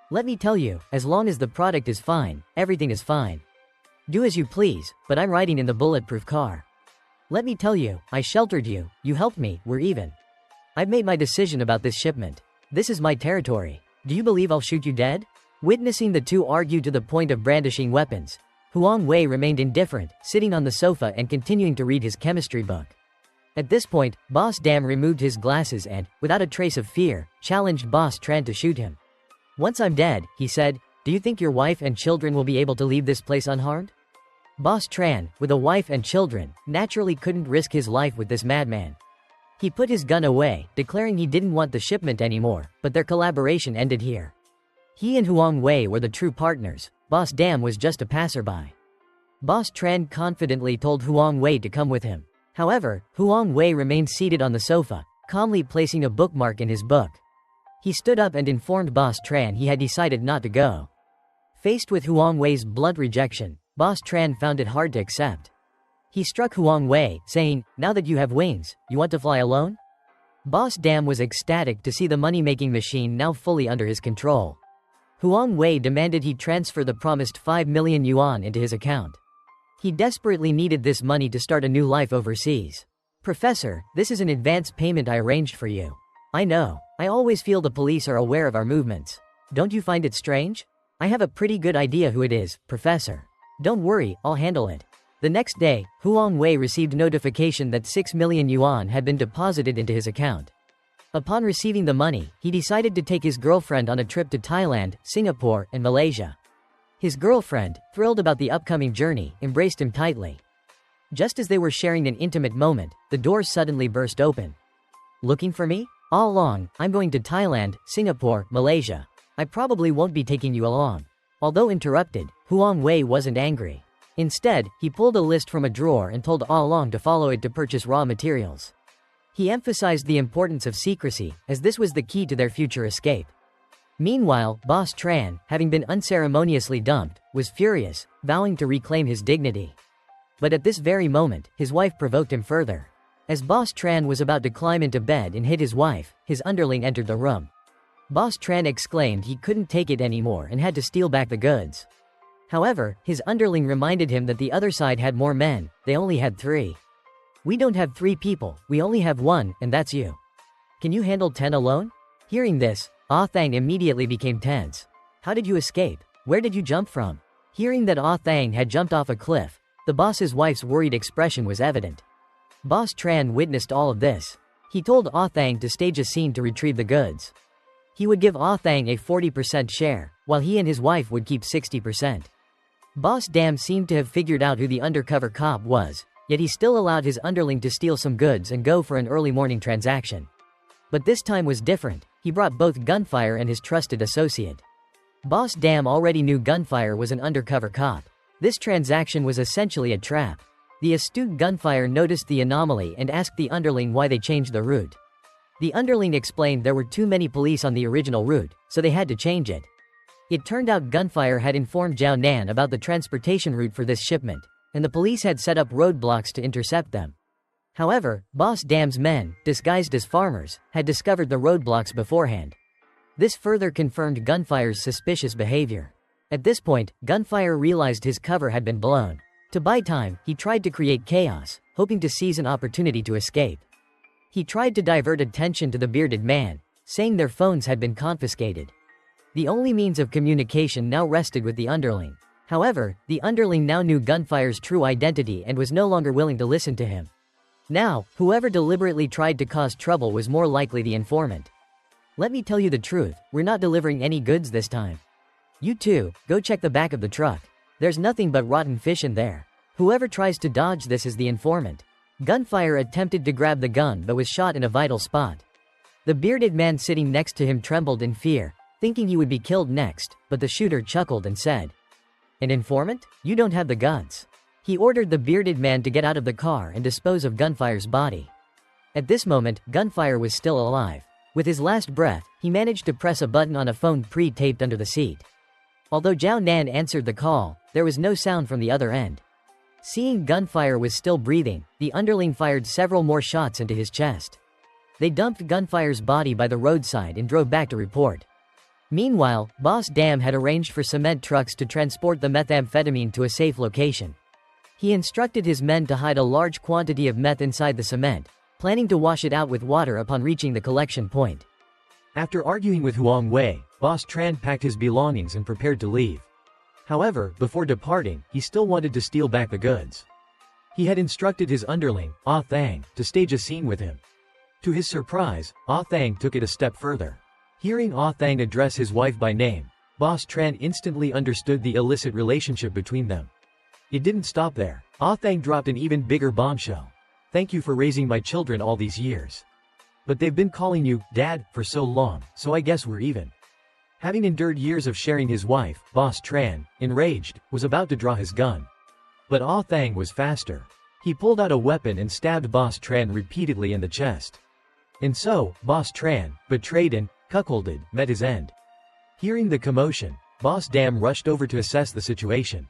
Let me tell you, as long as the product is fine, everything is fine. Do as you please, but I'm riding in the bulletproof car. Let me tell you, I sheltered you, you helped me, we're even. I've made my decision about this shipment. This is my territory. Do you believe I'll shoot you dead? Witnessing the 2 argue to the point of brandishing weapons, Huang Wei remained indifferent, sitting on the sofa and continuing to read his chemistry book. At this point, Boss Dam removed his glasses and, without a trace of fear, challenged Boss Tran to shoot him. Once I'm dead, he said, do you think your wife and children will be able to leave this place unharmed? Boss Tran, with a wife and children, naturally couldn't risk his life with this madman. He put his gun away, declaring he didn't want the shipment anymore, but their collaboration ended here. He and Huang Wei were the true partners. Boss Dam was just a passerby. Boss Tran confidently told Huang Wei to come with him. However, Huang Wei remained seated on the sofa, calmly placing a bookmark in his book. He stood up and informed Boss Tran he had decided not to go. Faced with Huang Wei's blunt rejection, Boss Tran found it hard to accept. He struck Huang Wei, saying, now that you have wings, you want to fly alone? Boss Dam was ecstatic to see the money-making machine now fully under his control. Huang Wei demanded he transfer the promised 5 million yuan into his account. He desperately needed this money to start a new life overseas. Professor, this is an advance payment I arranged for you. I know. I always feel the police are aware of our movements. Don't you find it strange? I have a pretty good idea who it is, Professor. Don't worry, I'll handle it. The next day, Huang Wei received notification that 6 million yuan had been deposited into his account. Upon receiving the money, he decided to take his girlfriend on a trip to Thailand, Singapore, and Malaysia. His girlfriend, thrilled about the upcoming journey, embraced him tightly. Just as they were sharing an intimate moment, the doors suddenly burst open. Looking for me? All along, I'm going to Thailand, Singapore, Malaysia. I probably won't be taking you along. Although interrupted, Huang Wei wasn't angry. Instead, he pulled a list from a drawer and told Ah Long to follow it to purchase raw materials. He emphasized the importance of secrecy, as this was the key to their future escape. Meanwhile, Boss Tran, having been unceremoniously dumped, was furious, vowing to reclaim his dignity. But at this very moment, his wife provoked him further. As Boss Tran was about to climb into bed and hit his wife, his underling entered the room. Boss Tran exclaimed he couldn't take it anymore and had to steal back the goods. However, his underling reminded him that the other side had more men, they only had 3. We don't have 3 people, we only have 1, and that's you. Can you handle 10 alone? Hearing this, Ah Thang immediately became tense. How did you escape? Where did you jump from? Hearing that Ah Thang had jumped off a cliff, the boss's wife's worried expression was evident. Boss Tran witnessed all of this. He told Ah Thang to stage a scene to retrieve the goods. He would give Ah Thang a 40% share, while he and his wife would keep 60%. Boss Dam seemed to have figured out who the undercover cop was, yet he still allowed his underling to steal some goods and go for an early morning transaction. But this time was different. He brought both Gunfire and his trusted associate. Boss Dam already knew Gunfire was an undercover cop. This transaction was essentially a trap. The astute Gunfire noticed the anomaly and asked the underling why they changed the route. The underling explained there were too many police on the original route, so they had to change it. It turned out Gunfire had informed Zhao Nan about the transportation route for this shipment, and the police had set up roadblocks to intercept them. However, Boss Dam's men, disguised as farmers, had discovered the roadblocks beforehand. This further confirmed Gunfire's suspicious behavior. At this point, Gunfire realized his cover had been blown. To buy time, he tried to create chaos, hoping to seize an opportunity to escape. He tried to divert attention to the bearded man, saying their phones had been confiscated. The only means of communication now rested with the underling. However, the underling now knew Gunfire's true identity and was no longer willing to listen to him. Now, whoever deliberately tried to cause trouble was more likely the informant. Let me tell you the truth, we're not delivering any goods this time. You two, go check the back of the truck. There's nothing but rotten fish in there. Whoever tries to dodge this is the informant. Gunfire attempted to grab the gun but was shot in a vital spot. The bearded man sitting next to him trembled in fear, thinking he would be killed next, but the shooter chuckled and said, "An informant? You don't have the guts." He ordered the bearded man to get out of the car and dispose of Gunfire's body. At this moment, Gunfire was still alive. With his last breath, he managed to press a button on a phone pre-taped under the seat. Although Zhao Nan answered the call, there was no sound from the other end. Seeing Gunfire was still breathing, the underling fired several more shots into his chest. They dumped Gunfire's body by the roadside and drove back to report. Meanwhile, Boss Dam had arranged for cement trucks to transport the methamphetamine to a safe location. He instructed his men to hide a large quantity of meth inside the cement, planning to wash it out with water upon reaching the collection point. After arguing with Huang Wei, Boss Tran packed his belongings and prepared to leave. However, before departing, he still wanted to steal back the goods. He had instructed his underling, Ah Thang, to stage a scene with him. To his surprise, Ah Thang took it a step further. Hearing Ah Thang address his wife by name, Boss Tran instantly understood the illicit relationship between them. It didn't stop there. Ah Thang dropped an even bigger bombshell. "Thank you for raising my children all these years. But they've been calling you, Dad, for so long, so I guess we're even." Having endured years of sharing his wife, Boss Tran, enraged, was about to draw his gun. But Ah Thang was faster. He pulled out a weapon and stabbed Boss Tran repeatedly in the chest. And so, Boss Tran, betrayed and cuckolded, met his end. Hearing the commotion, Boss Dam rushed over to assess the situation.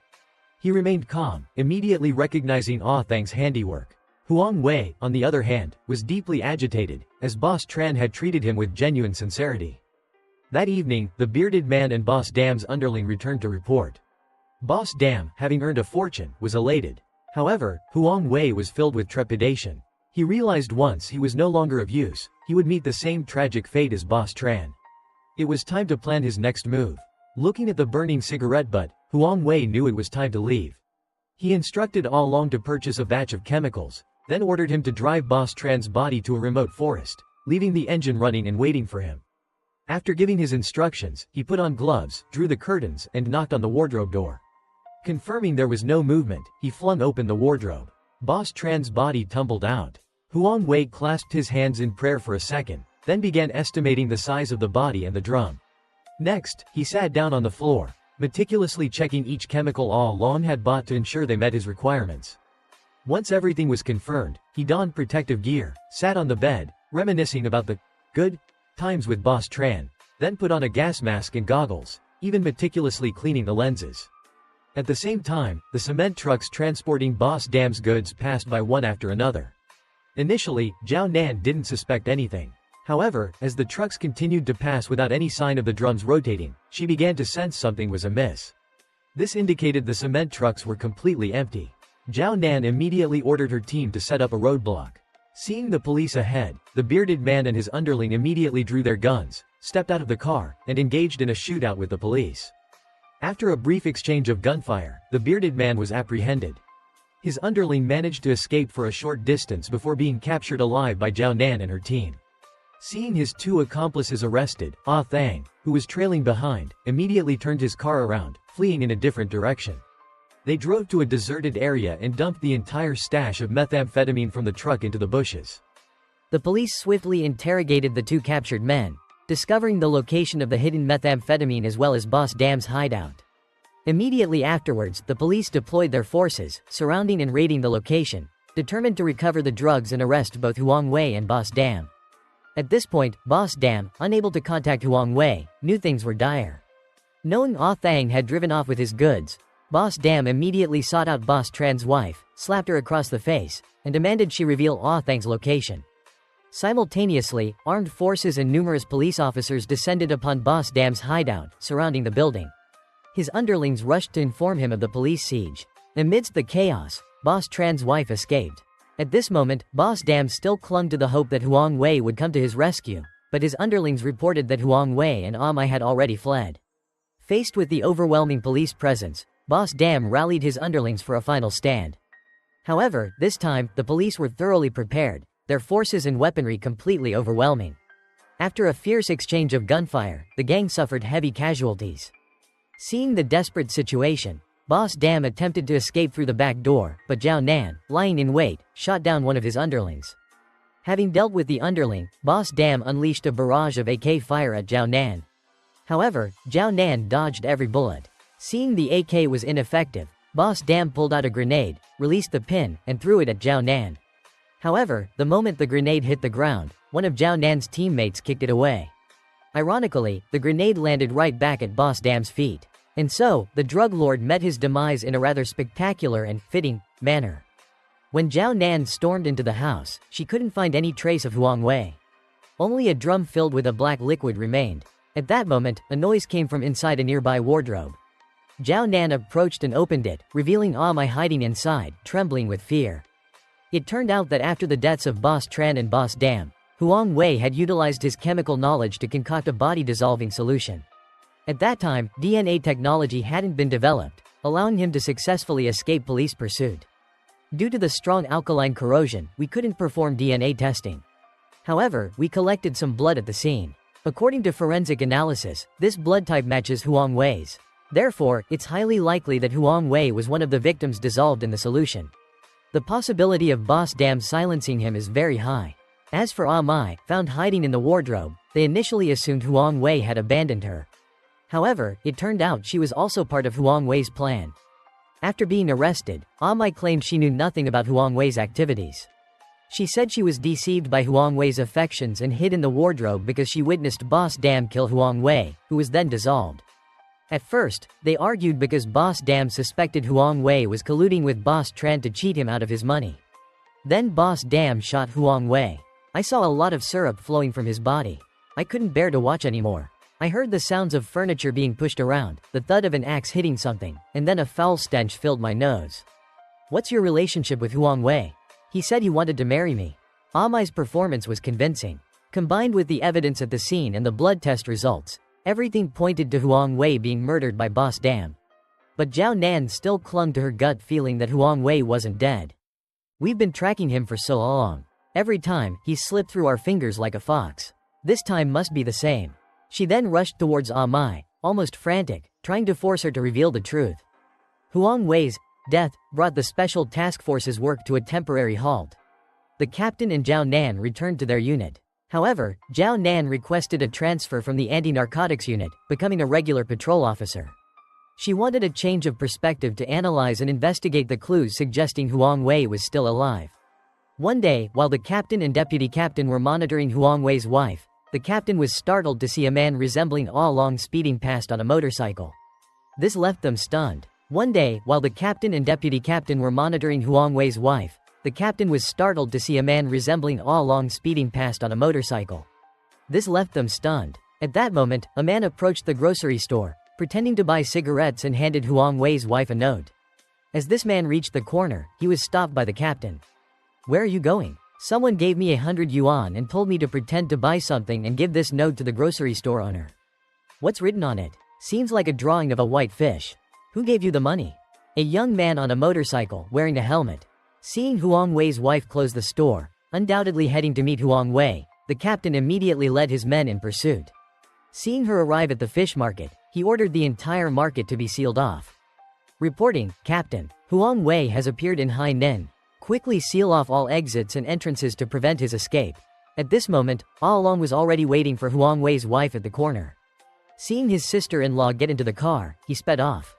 He remained calm, immediately recognizing Ah Thang's handiwork. Huang Wei, on the other hand, was deeply agitated, as Boss Tran had treated him with genuine sincerity. That evening, the bearded man and Boss Dam's underling returned to report. Boss Dam, having earned a fortune, was elated. However, Huang Wei was filled with trepidation. He realized once he was no longer of use, he would meet the same tragic fate as Boss Tran. It was time to plan his next move. Looking at the burning cigarette butt, Huang Wei knew it was time to leave. He instructed Ah Long to purchase a batch of chemicals, then ordered him to drive Boss Tran's body to a remote forest, leaving the engine running and waiting for him. After giving his instructions, he put on gloves, drew the curtains, and knocked on the wardrobe door. Confirming there was no movement, he flung open the wardrobe. Boss Tran's body tumbled out. Huang Wei clasped his hands in prayer for a second, then began estimating the size of the body and the drum. Next, he sat down on the floor, meticulously checking each chemical Ah Long had bought to ensure they met his requirements. Once everything was confirmed, he donned protective gear, sat on the bed, reminiscing about the good times with Boss Tran, then put on a gas mask and goggles, even meticulously cleaning the lenses. At the same time, the cement trucks transporting Boss Dam's goods passed by one after another. Initially, Zhao Nan didn't suspect anything. However, as the trucks continued to pass without any sign of the drums rotating, she began to sense something was amiss. This indicated the cement trucks were completely empty. Zhao Nan immediately ordered her team to set up a roadblock. Seeing the police ahead, the bearded man and his underling immediately drew their guns, stepped out of the car, and engaged in a shootout with the police. After a brief exchange of gunfire, the bearded man was apprehended. His underling managed to escape for a short distance before being captured alive by Zhao Nan and her team. Seeing his two accomplices arrested, Ah Thang, who was trailing behind, immediately turned his car around, fleeing in a different direction. They drove to a deserted area and dumped the entire stash of methamphetamine from the truck into the bushes. The police swiftly interrogated the two captured men, discovering the location of the hidden methamphetamine as well as Boss Dam's hideout. Immediately afterwards, the police deployed their forces, surrounding and raiding the location, determined to recover the drugs and arrest both Huang Wei and Boss Dam. At this point, Boss Dam, unable to contact Huang Wei, knew things were dire. Knowing Ah Thang had driven off with his goods, Boss Dam immediately sought out Boss Tran's wife, slapped her across the face, and demanded she reveal Ah Thang's location. Simultaneously, armed forces and numerous police officers descended upon Boss Dam's hideout, surrounding the building. His underlings rushed to inform him of the police siege. Amidst the chaos, Boss Tran's wife escaped. At this moment, Boss Dam still clung to the hope that Huang Wei would come to his rescue, but his underlings reported that Huang Wei and Ah Mai had already fled. Faced with the overwhelming police presence, Boss Dam rallied his underlings for a final stand. However, this time, the police were thoroughly prepared, their forces and weaponry completely overwhelming. After a fierce exchange of gunfire, the gang suffered heavy casualties. Seeing the desperate situation, Boss Dam attempted to escape through the back door, but Zhao Nan, lying in wait, shot down one of his underlings. Having dealt with the underling, Boss Dam unleashed a barrage of AK fire at Zhao Nan. However, Zhao Nan dodged every bullet. Seeing the AK was ineffective, Boss Dam pulled out a grenade, released the pin, and threw it at Zhao Nan. However, the moment the grenade hit the ground, one of Zhao Nan's teammates kicked it away. Ironically, the grenade landed right back at Boss Dam's feet. And so, the drug lord met his demise in a rather spectacular and fitting manner. When Zhao Nan stormed into the house, she couldn't find any trace of Huang Wei. Only a drum filled with a black liquid remained. At that moment, a noise came from inside a nearby wardrobe. Zhao Nan approached and opened it, revealing Ah Mai hiding inside, trembling with fear. It turned out that after the deaths of Boss Tran and Boss Dam, Huang Wei had utilized his chemical knowledge to concoct a body-dissolving solution. At that time, DNA technology hadn't been developed, allowing him to successfully escape police pursuit. Due to the strong alkaline corrosion, we couldn't perform DNA testing. However, we collected some blood at the scene. According to forensic analysis, this blood type matches Huang Wei's. Therefore, it's highly likely that Huang Wei was one of the victims dissolved in the solution. The possibility of Boss Dam silencing him is very high. As for Ah Mai, found hiding in the wardrobe, they initially assumed Huang Wei had abandoned her. However, it turned out she was also part of Huang Wei's plan. After being arrested, Ah Mai claimed she knew nothing about Huang Wei's activities. She said she was deceived by Huang Wei's affections and hid in the wardrobe because she witnessed Boss Dam kill Huang Wei, who was then dissolved. At first, they argued because Boss Dam suspected Huang Wei was colluding with Boss Tran to cheat him out of his money. Then Boss Dam shot Huang Wei. I saw a lot of syrup flowing from his body. I couldn't bear to watch anymore. I heard the sounds of furniture being pushed around, the thud of an axe hitting something, and then a foul stench filled my nose. What's your relationship with Huang Wei? He said he wanted to marry me. Ah Mai's performance was convincing. Combined with the evidence at the scene and the blood test results, everything pointed to Huang Wei being murdered by Boss Dam. But Zhao Nan still clung to her gut feeling that Huang Wei wasn't dead. We've been tracking him for so long. Every time, he slipped through our fingers like a fox. This time must be the same. She then rushed towards Ah Mai, almost frantic, trying to force her to reveal the truth. Huang Wei's death brought the Special Task Force's work to a temporary halt. The captain and Zhao Nan returned to their unit. However, Zhao Nan requested a transfer from the anti-narcotics unit, becoming a regular patrol officer. She wanted a change of perspective to analyze and investigate the clues suggesting Huang Wei was still alive. One day, while the captain and deputy captain were monitoring Huang Wei's wife, the captain was startled to see a man resembling Ah Long speeding past on a motorcycle. This left them stunned. One day, while the captain and deputy captain were monitoring Huang Wei's wife, the captain was startled to see a man resembling Ah Long speeding past on a motorcycle. This left them stunned. At that moment, a man approached the grocery store, pretending to buy cigarettes and handed Huang Wei's wife a note. As this man reached the corner, he was stopped by the captain. "Where are you going?" "Someone gave me 100 yuan and told me to pretend to buy something and give this note to the grocery store owner." "What's written on it?" "Seems like a drawing of a white fish." "Who gave you the money?" A young man on a motorcycle, wearing a helmet. Seeing Huang Wei's wife close the store, undoubtedly heading to meet Huang Wei, the captain immediately led his men in pursuit. Seeing her arrive at the fish market, he ordered the entire market to be sealed off. Reporting, Captain, Huang Wei has appeared in Hainan. Quickly seal off all exits and entrances to prevent his escape. At this moment, all along was already waiting for Huang Wei's wife at the corner. Seeing his sister-in-law get into the car, he sped off.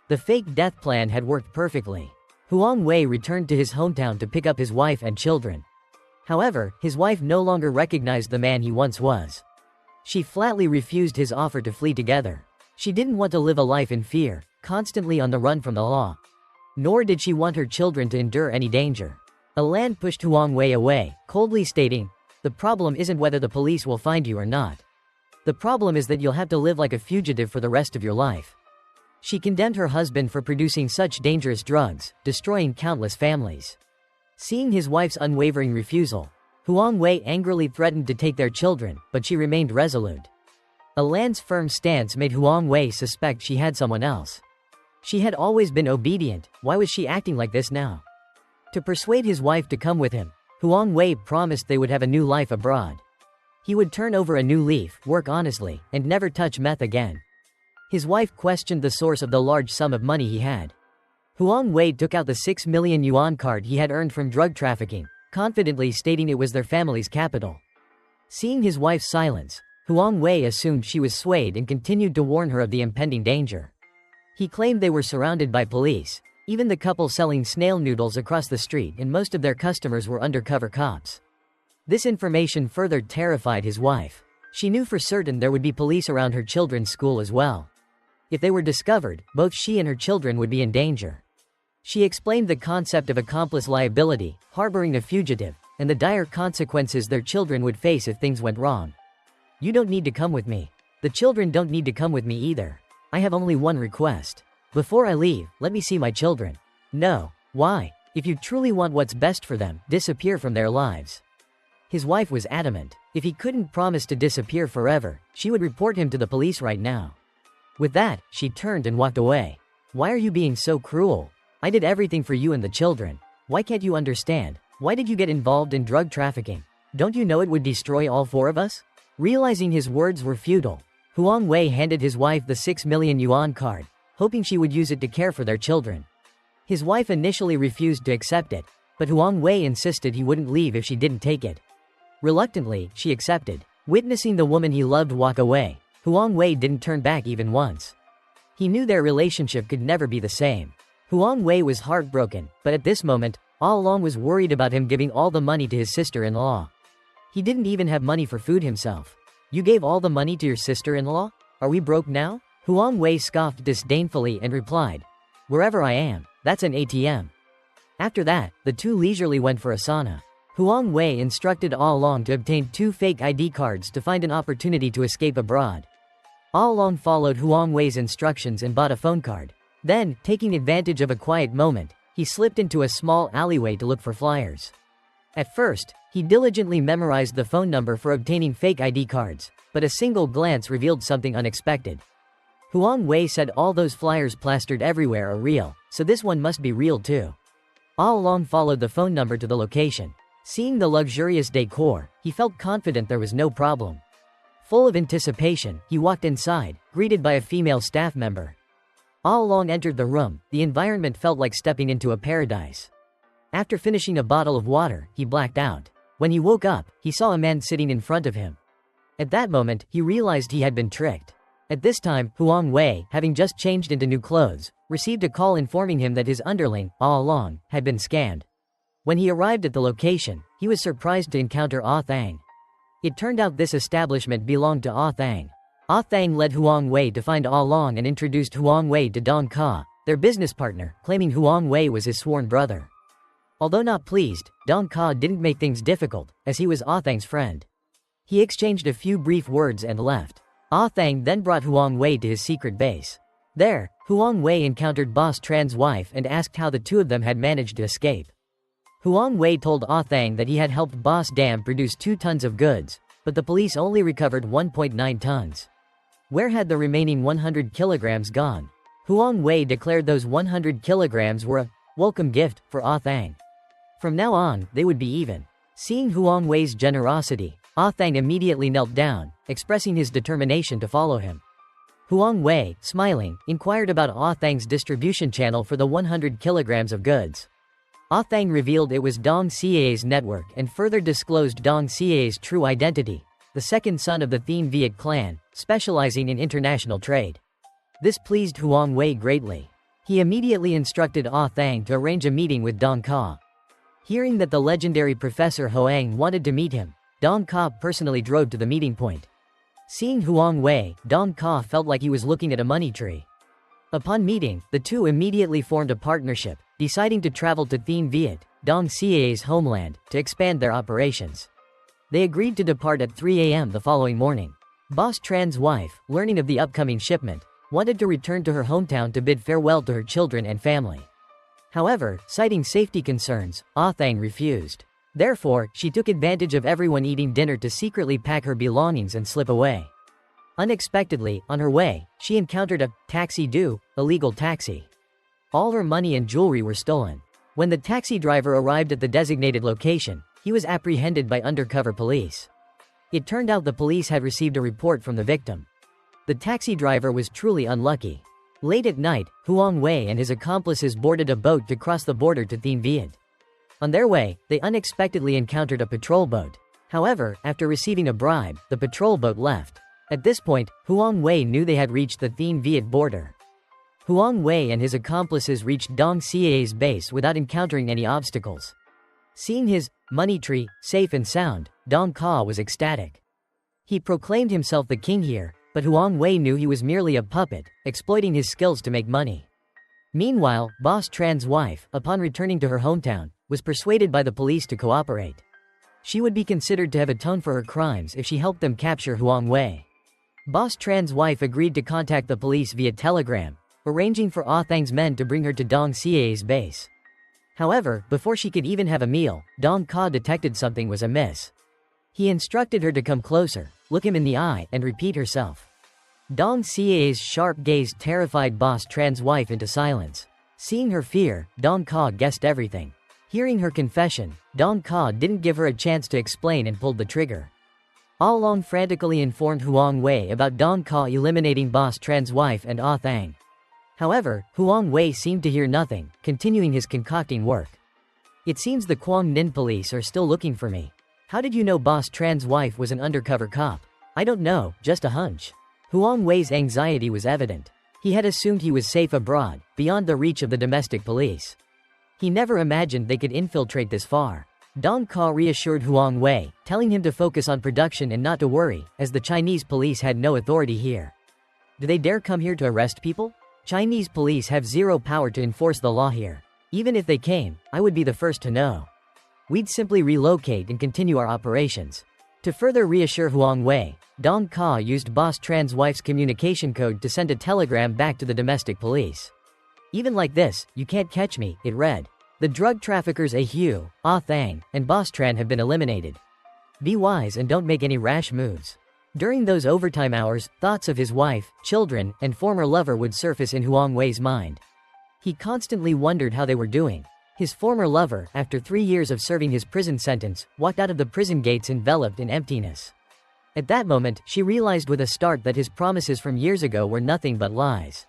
The fake death plan had worked perfectly. Huang Wei returned to his hometown to pick up his wife and children. However, his wife no longer recognized the man he once was. She flatly refused his offer to flee together. She didn't want to live a life in fear, constantly on the run from the law. Nor did she want her children to endure any danger. Alan pushed Huang Wei away, coldly stating, "The problem isn't whether the police will find you or not. The problem is that you'll have to live like a fugitive for the rest of your life." She condemned her husband for producing such dangerous drugs, destroying countless families. Seeing his wife's unwavering refusal, Huang Wei angrily threatened to take their children, but she remained resolute. Alan's firm stance made Huang Wei suspect she had someone else. She had always been obedient, why was she acting like this now? To persuade his wife to come with him, Huang Wei promised they would have a new life abroad. He would turn over a new leaf, work honestly, and never touch meth again. His wife questioned the source of the large sum of money he had. Huang Wei took out the 6 million yuan card he had earned from drug trafficking, confidently stating it was their family's capital. Seeing his wife's silence, Huang Wei assumed she was swayed and continued to warn her of the impending danger. He claimed they were surrounded by police, even the couple selling snail noodles across the street, and most of their customers were undercover cops. This information further terrified his wife. She knew for certain there would be police around her children's school as well. If they were discovered, both she and her children would be in danger. She explained the concept of accomplice liability, harboring a fugitive, and the dire consequences their children would face if things went wrong. "You don't need to come with me. The children don't need to come with me either. I have only one request. Before I leave, let me see my children." "No. Why? If you truly want what's best for them, disappear from their lives." His wife was adamant. If he couldn't promise to disappear forever, she would report him to the police right now. With that, she turned and walked away. "Why are you being so cruel? I did everything for you and the children. Why can't you understand? Why did you get involved in drug trafficking? Don't you know it would destroy all four of us?" Realizing his words were futile, Huang Wei handed his wife the 6 million yuan card, hoping she would use it to care for their children. His wife initially refused to accept it, but Huang Wei insisted he wouldn't leave if she didn't take it. Reluctantly, she accepted. Witnessing the woman he loved walk away, Huang Wei didn't turn back even once. He knew their relationship could never be the same. Huang Wei was heartbroken, but at this moment, all along was worried about him giving all the money to his sister-in-law. He didn't even have money for food himself. "You gave all the money to your sister-in-law? Are we broke now?" Huang Wei scoffed disdainfully and replied, "Wherever I am, that's an ATM." After that, the two leisurely went for a sauna. Huang Wei instructed All Along to obtain 2 fake ID cards to find an opportunity to escape abroad. All Along followed Huang Wei's instructions and bought a phone card. Then, taking advantage of a quiet moment, he slipped into a small alleyway to look for flyers. At first, he diligently memorized the phone number for obtaining fake ID cards, but a single glance revealed something unexpected. Huang Wei said all those flyers plastered everywhere are real, so this one must be real too. All Along followed the phone number to the location. Seeing the luxurious decor, he felt confident there was no problem. Full of anticipation, he walked inside, greeted by a female staff member. All Along entered the room. The environment felt like stepping into a paradise. After finishing a bottle of water, he blacked out. When he woke up, he saw a man sitting in front of him. At that moment, he realized he had been tricked. At this time, Huang Wei, having just changed into new clothes, received a call informing him that his underling, All Along, had been scammed. When he arrived at the location, he was surprised to encounter Ah Thang. It turned out this establishment belonged to Ah Thang. Ah Thang led Huang Wei to find All Along and introduced Huang Wei to Dong Ka, their business partner, claiming Huang Wei was his sworn brother. Although not pleased, Dong Ka didn't make things difficult, as he was Ah Thang's friend. He exchanged a few brief words and left. Ah Thang then brought Huang Wei to his secret base. There, Huang Wei encountered Boss Tran's wife and asked how the two of them had managed to escape. Huang Wei told Ah Thang that he had helped Boss Dam produce 2 tons of goods, but the police only recovered 1.9 tons. Where had the remaining 100 kilograms gone? Huang Wei declared those 100 kilograms were a welcome gift for Ah Thang. From now on, they would be even. Seeing Huang Wei's generosity, Ah Thang immediately knelt down, expressing his determination to follow him. Huang Wei, smiling, inquired about Ah Thang's distribution channel for the 100 kilograms of goods. Ah Thang revealed it was Dong Xia's network and further disclosed Dong Xia's true identity, the second son of the Thien Viet clan, specializing in international trade. This pleased Huang Wei greatly. He immediately instructed Ah Thang to arrange a meeting with Dong Ka. Hearing that the legendary Professor Hoang wanted to meet him, Dong Ka personally drove to the meeting point. Seeing Huang Wei, Dong Ka felt like he was looking at a money tree. Upon meeting, the two immediately formed a partnership, deciding to travel to Thien Viet, Dong Xia's homeland, to expand their operations. They agreed to depart at 3 a.m. the following morning. Boss Tran's wife, learning of the upcoming shipment, wanted to return to her hometown to bid farewell to her children and family. However, citing safety concerns, Ah Thang refused. Therefore, she took advantage of everyone eating dinner to secretly pack her belongings and slip away. Unexpectedly, on her way, she encountered a illegal taxi. All her money and jewelry were stolen. When the taxi driver arrived at the designated location, he was apprehended by undercover police. It turned out the police had received a report from the victim. The taxi driver was truly unlucky. Late at night, Huang Wei and his accomplices boarded a boat to cross the border to Thien Viet. On their way, they unexpectedly encountered a patrol boat. However, after receiving a bribe, the patrol boat left. At this point, Huang Wei knew they had reached the Thien Viet border. Huang Wei and his accomplices reached Dong Xia's base without encountering any obstacles. Seeing his money tree safe and sound, Dong Ka was ecstatic. He proclaimed himself the king here, but Huang Wei knew he was merely a puppet, exploiting his skills to make money. Meanwhile, Boss Tran's wife, upon returning to her hometown, was persuaded by the police to cooperate. She would be considered to have atoned for her crimes if she helped them capture Huang Wei. Boss Tran's wife agreed to contact the police via telegram, arranging for Ah Thang's men to bring her to Dong Xia's base. However, before she could even have a meal, Dong Ka detected something was amiss. He instructed her to come closer, look him in the eye, and repeat herself. Dong Xia's sharp gaze terrified Boss Tran's wife into silence. Seeing her fear, Dong Ka guessed everything. Hearing her confession, Dong Ka didn't give her a chance to explain and pulled the trigger. Ah Long frantically informed Huang Wei about Dong Ka eliminating Boss Tran's wife and Ah Thang. However, Huang Wei seemed to hear nothing, continuing his concocting work. It seems the Quang Ninh police are still looking for me. How did you know Boss Tran's wife was an undercover cop? I don't know, just a hunch. Huang Wei's anxiety was evident. He had assumed he was safe abroad, beyond the reach of the domestic police. He never imagined they could infiltrate this far. Dong Ka reassured Huang Wei, telling him to focus on production and not to worry, as the Chinese police had no authority here. Do they dare come here to arrest people? Chinese police have zero power to enforce the law here. Even if they came, I would be the first to know. We'd simply relocate and continue our operations. To further reassure Huang Wei, Dong Ka used Boss Tran's wife's communication code to send a telegram back to the domestic police. Even like this, you can't catch me, it read. The drug traffickers Hu, Ah Thang, and Boss Tran have been eliminated. Be wise and don't make any rash moves. During those overtime hours, thoughts of his wife, children, and former lover would surface in Huang Wei's mind. He constantly wondered how they were doing. His former lover, after 3 years of serving his prison sentence, walked out of the prison gates enveloped in emptiness. At that moment, she realized with a start that his promises from years ago were nothing but lies.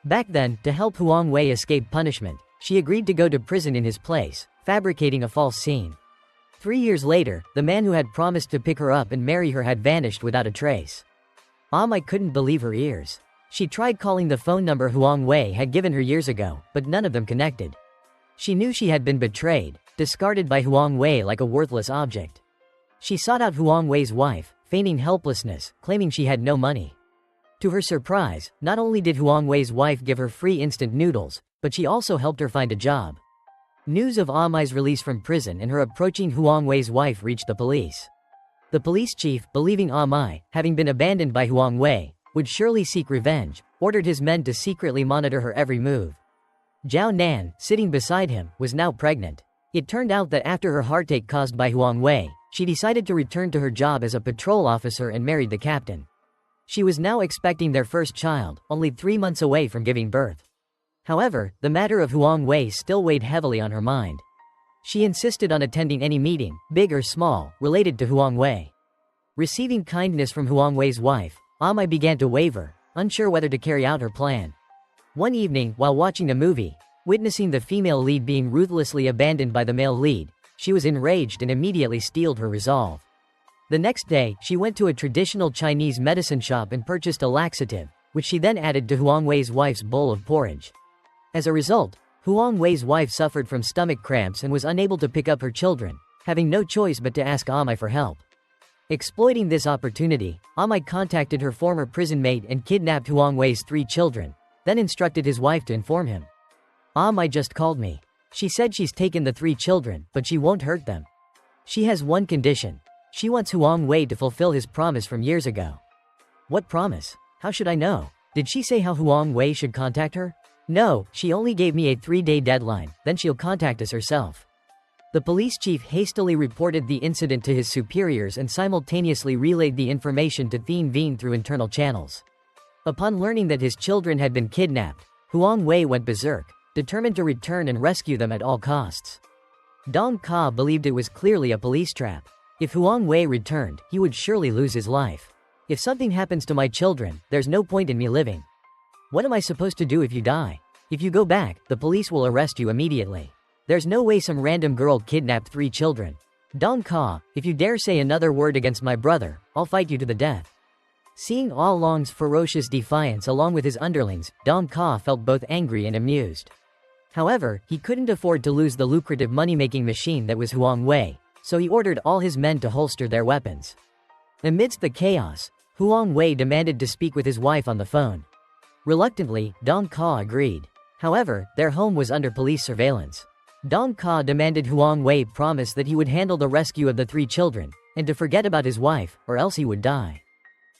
Back then, to help Huang Wei escape punishment, she agreed to go to prison in his place, fabricating a false scene. 3 years later, the man who had promised to pick her up and marry her had vanished without a trace. Amai couldn't believe her ears. She tried calling the phone number Huang Wei had given her years ago, but none of them connected. She knew she had been betrayed, discarded by Huang Wei like a worthless object. She sought out Huang Wei's wife, feigning helplessness, claiming she had no money. To her surprise, not only did Huang Wei's wife give her free instant noodles, but she also helped her find a job. News of Amai's release from prison and her approaching Huang Wei's wife reached the police. The police chief, believing Amai, having been abandoned by Huang Wei, would surely seek revenge, ordered his men to secretly monitor her every move. Zhao Nan, sitting beside him, was now pregnant. It turned out that after her heartache caused by Huang Wei, she decided to return to her job as a patrol officer and married the captain. She was now expecting their first child, only 3 months away from giving birth. However, the matter of Huang Wei still weighed heavily on her mind. She insisted on attending any meeting, big or small, related to Huang Wei. Receiving kindness from Huang Wei's wife, Amai began to waver, unsure whether to carry out her plan. One evening, while watching a movie, witnessing the female lead being ruthlessly abandoned by the male lead, she was enraged and immediately steeled her resolve. The next day, she went to a traditional Chinese medicine shop and purchased a laxative, which she then added to Huang Wei's wife's bowl of porridge. As a result, Huang Wei's wife suffered from stomach cramps and was unable to pick up her children, having no choice but to ask Amai for help. Exploiting this opportunity, Amai contacted her former prison mate and kidnapped Huang Wei's 3 children, then instructed his wife to inform him. Amai just called me. She said she's taken the 3 children, but she won't hurt them. She has one condition. She wants Huang Wei to fulfill his promise from years ago. What promise? How should I know? Did she say how Huang Wei should contact her? No, she only gave me a 3-day deadline, then she'll contact us herself. The police chief hastily reported the incident to his superiors and simultaneously relayed the information to Thien Vien through internal channels. Upon learning that his children had been kidnapped, Huang Wei went berserk, determined to return and rescue them at all costs. Dong Ka believed it was clearly a police trap. If Huang Wei returned, he would surely lose his life. If something happens to my children, there's no point in me living. What am I supposed to do if you die? If you go back, the police will arrest you immediately. There's no way some random girl kidnapped 3 children. Dong Ka, if you dare say another word against my brother, I'll fight you to the death. Seeing All Long's ferocious defiance along with his underlings, Dong Ka felt both angry and amused. However, he couldn't afford to lose the lucrative money-making machine that was Huang Wei, so he ordered all his men to holster their weapons. Amidst the chaos, Huang Wei demanded to speak with his wife on the phone. Reluctantly, Dong Ka agreed. However, their home was under police surveillance. Dong Ka demanded Huang Wei promise that he would handle the rescue of the 3 children, and to forget about his wife, or else he would die.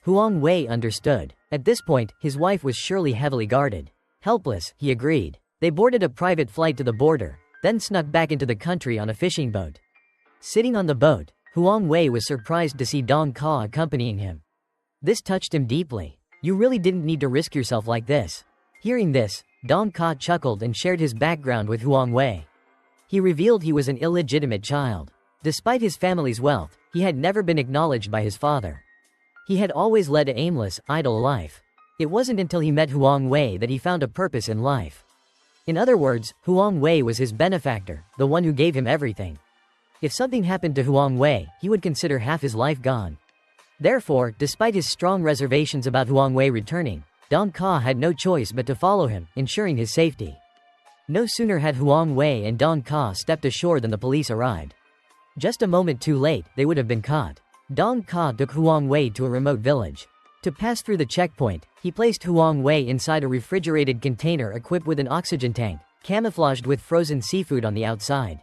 Huang Wei understood. At this point, his wife was surely heavily guarded. Helpless, he agreed. They boarded a private flight to the border, then snuck back into the country on a fishing boat. Sitting on the boat, Huang Wei was surprised to see Dong Ka accompanying him. This touched him deeply. You really didn't need to risk yourself like this. Hearing this, Dong Ka chuckled and shared his background with Huang Wei. He revealed he was an illegitimate child. Despite his family's wealth, he had never been acknowledged by his father. He had always led an aimless, idle life. It wasn't until he met Huang Wei that he found a purpose in life. In other words, Huang Wei was his benefactor, the one who gave him everything. If something happened to Huang Wei, he would consider half his life gone. Therefore, despite his strong reservations about Huang Wei returning, Dong Ka had no choice but to follow him, ensuring his safety. No sooner had Huang Wei and Dong Ka stepped ashore than the police arrived. Just a moment too late, they would have been caught. Dong Ka took Huang Wei to a remote village. To pass through the checkpoint, he placed Huang Wei inside a refrigerated container equipped with an oxygen tank, camouflaged with frozen seafood on the outside.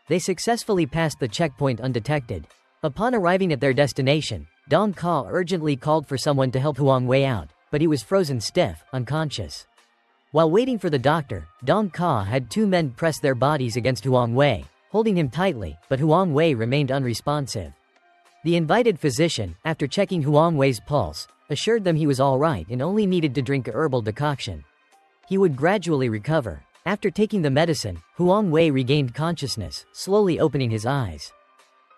They successfully passed the checkpoint undetected. Upon arriving at their destination, Dong Ka urgently called for someone to help Huang Wei out, but he was frozen stiff, unconscious. While waiting for the doctor, Dong Ka had 2 men press their bodies against Huang Wei, holding him tightly, but Huang Wei remained unresponsive. The invited physician, after checking Huang Wei's pulse, assured them he was all right and only needed to drink a herbal decoction. He would gradually recover. After taking the medicine, Huang Wei regained consciousness, slowly opening his eyes.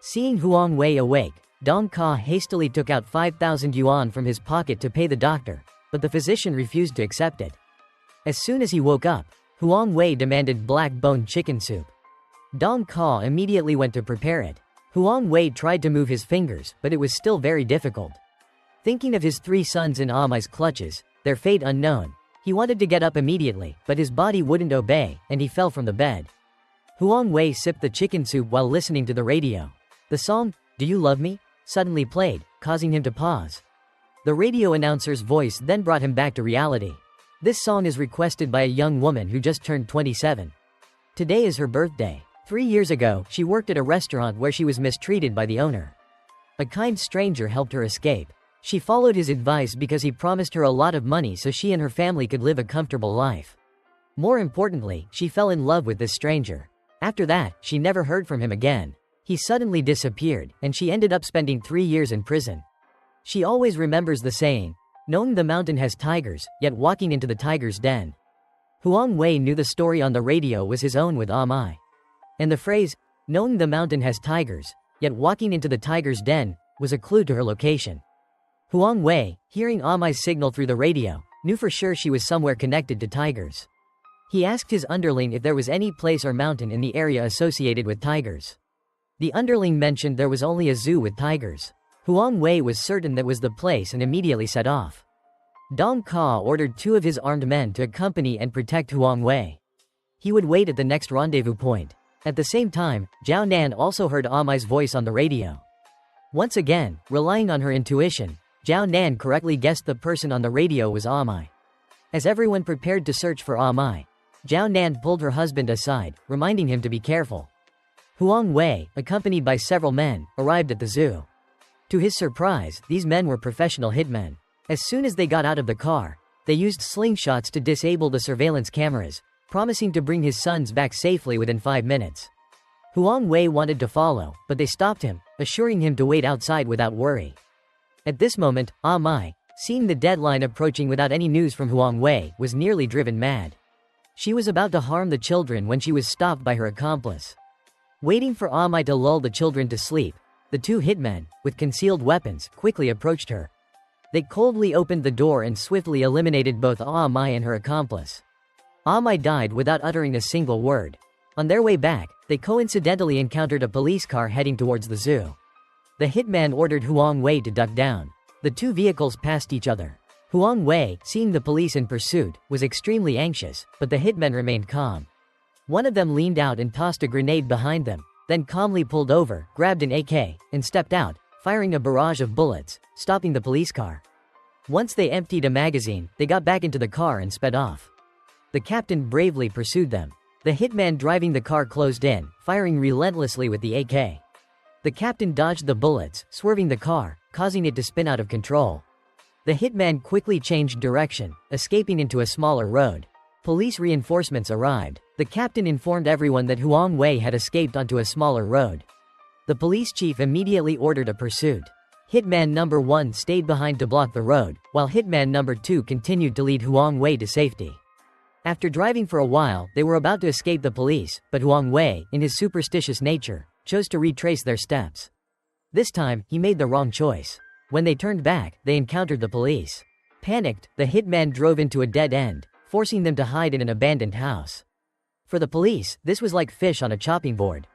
Seeing Huang Wei awake, Dong Ka hastily took out 5,000 yuan from his pocket to pay the doctor, but the physician refused to accept it. As soon as he woke up, Huang Wei demanded black-boned chicken soup. Dong Ka immediately went to prepare it. Huang Wei tried to move his fingers, but it was still very difficult. Thinking of his 3 sons in Amai's clutches, their fate unknown, he wanted to get up immediately, but his body wouldn't obey, and he fell from the bed. Huang Wei sipped the chicken soup while listening to the radio. The song, "Do You Love Me?" suddenly played, causing him to pause. The radio announcer's voice then brought him back to reality. This song is requested by a young woman who just turned 27. Today is her birthday. 3 years ago, she worked at a restaurant where she was mistreated by the owner. A kind stranger helped her escape. She followed his advice because he promised her a lot of money so she and her family could live a comfortable life. More importantly, she fell in love with this stranger. After that, she never heard from him again. He suddenly disappeared, and she ended up spending 3 years in prison. She always remembers the saying, knowing the mountain has tigers, yet walking into the tiger's den. Huang Wei knew the story on the radio was his own with Mai. And the phrase, knowing the mountain has tigers, yet walking into the tiger's den, was a clue to her location. Huang Wei, hearing Mai's signal through the radio, knew for sure she was somewhere connected to tigers. He asked his underling if there was any place or mountain in the area associated with tigers. The underling mentioned there was only a zoo with tigers. Huang Wei was certain that was the place and immediately set off. Dong Ka ordered 2 of his armed men to accompany and protect Huang Wei. He would wait at the next rendezvous point. At the same time, Zhao Nan also heard Mai's voice on the radio. Once again, relying on her intuition, Zhao Nan correctly guessed the person on the radio was Mai. As everyone prepared to search for Mai, Zhao Nan pulled her husband aside, reminding him to be careful. Huang Wei, accompanied by several men, arrived at the zoo. To his surprise, these men were professional hitmen. As soon as they got out of the car, they used slingshots to disable the surveillance cameras, promising to bring his sons back safely within 5 minutes. Huang Wei wanted to follow, but they stopped him, assuring him to wait outside without worry. At this moment, Mai, seeing the deadline approaching without any news from Huang Wei, was nearly driven mad. She was about to harm the children when she was stopped by her accomplice. Waiting for Mai to lull the children to sleep, the 2 hitmen, with concealed weapons, quickly approached her. They coldly opened the door and swiftly eliminated both Mai and her accomplice. Mai died without uttering a single word. On their way back, they coincidentally encountered a police car heading towards the zoo. The hitman ordered Huang Wei to duck down. The 2 vehicles passed each other. Huang Wei, seeing the police in pursuit, was extremely anxious, but the hitmen remained calm. One of them leaned out and tossed a grenade behind them, then calmly pulled over, grabbed an AK, and stepped out, firing a barrage of bullets, stopping the police car. Once they emptied a magazine, they got back into the car and sped off. The captain bravely pursued them. The hitman driving the car closed in, firing relentlessly with the AK. The captain dodged the bullets, swerving the car, causing it to spin out of control. The hitman quickly changed direction, escaping into a smaller road. Police reinforcements arrived. The captain informed everyone that Huang Wei had escaped onto a smaller road. The police chief immediately ordered a pursuit. Hitman number 1 stayed behind to block the road, while hitman number 2 continued to lead Huang Wei to safety. After driving for a while, they were about to escape the police, but Huang Wei, in his superstitious nature, chose to retrace their steps. This time, he made the wrong choice. When they turned back, they encountered the police. Panicked, the hitman drove into a dead end, forcing them to hide in an abandoned house. For the police, this was like fish on a chopping board.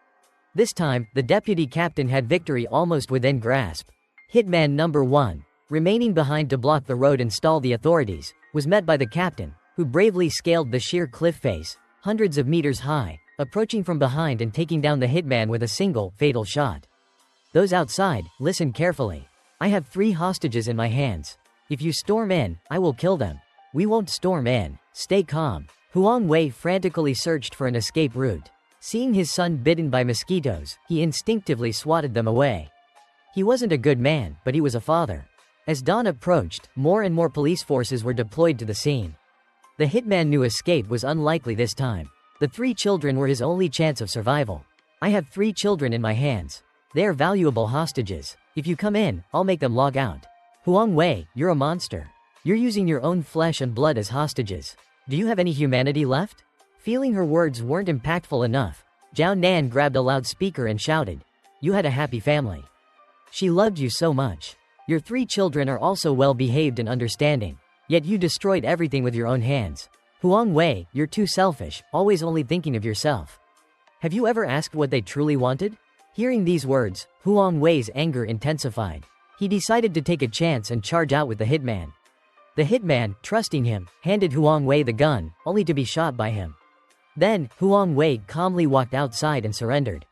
This time, the deputy captain had victory almost within grasp. Hitman number 1, remaining behind to block the road and stall the authorities, was met by the captain, who bravely scaled the sheer cliff face, hundreds of meters high, approaching from behind and taking down the hitman with a single, fatal shot. Those outside, listen carefully. I have 3 hostages in my hands. If you storm in, I will kill them. We won't storm in. Stay calm. Huang Wei frantically searched for an escape route. Seeing his son bitten by mosquitoes, he instinctively swatted them away. He wasn't a good man, but he was a father. As dawn approached, more and more police forces were deployed to the scene. The hitman knew escape was unlikely this time. The 3 children were his only chance of survival. I have 3 children in my hands. They are valuable hostages. If you come in, I'll make them log out. Huang Wei, you're a monster. You're using your own flesh and blood as hostages. Do you have any humanity left? Feeling her words weren't impactful enough, Zhao Nan grabbed a loudspeaker and shouted, "You had a happy family. She loved you so much. Your 3 children are also well-behaved and understanding. Yet you destroyed everything with your own hands. Huang Wei, you're too selfish, always only thinking of yourself. Have you ever asked what they truly wanted?" Hearing these words, Huang Wei's anger intensified. He decided to take a chance and charge out with the hitman. The hitman, trusting him, handed Huang Wei the gun, only to be shot by him. Then, Huang Wei calmly walked outside and surrendered.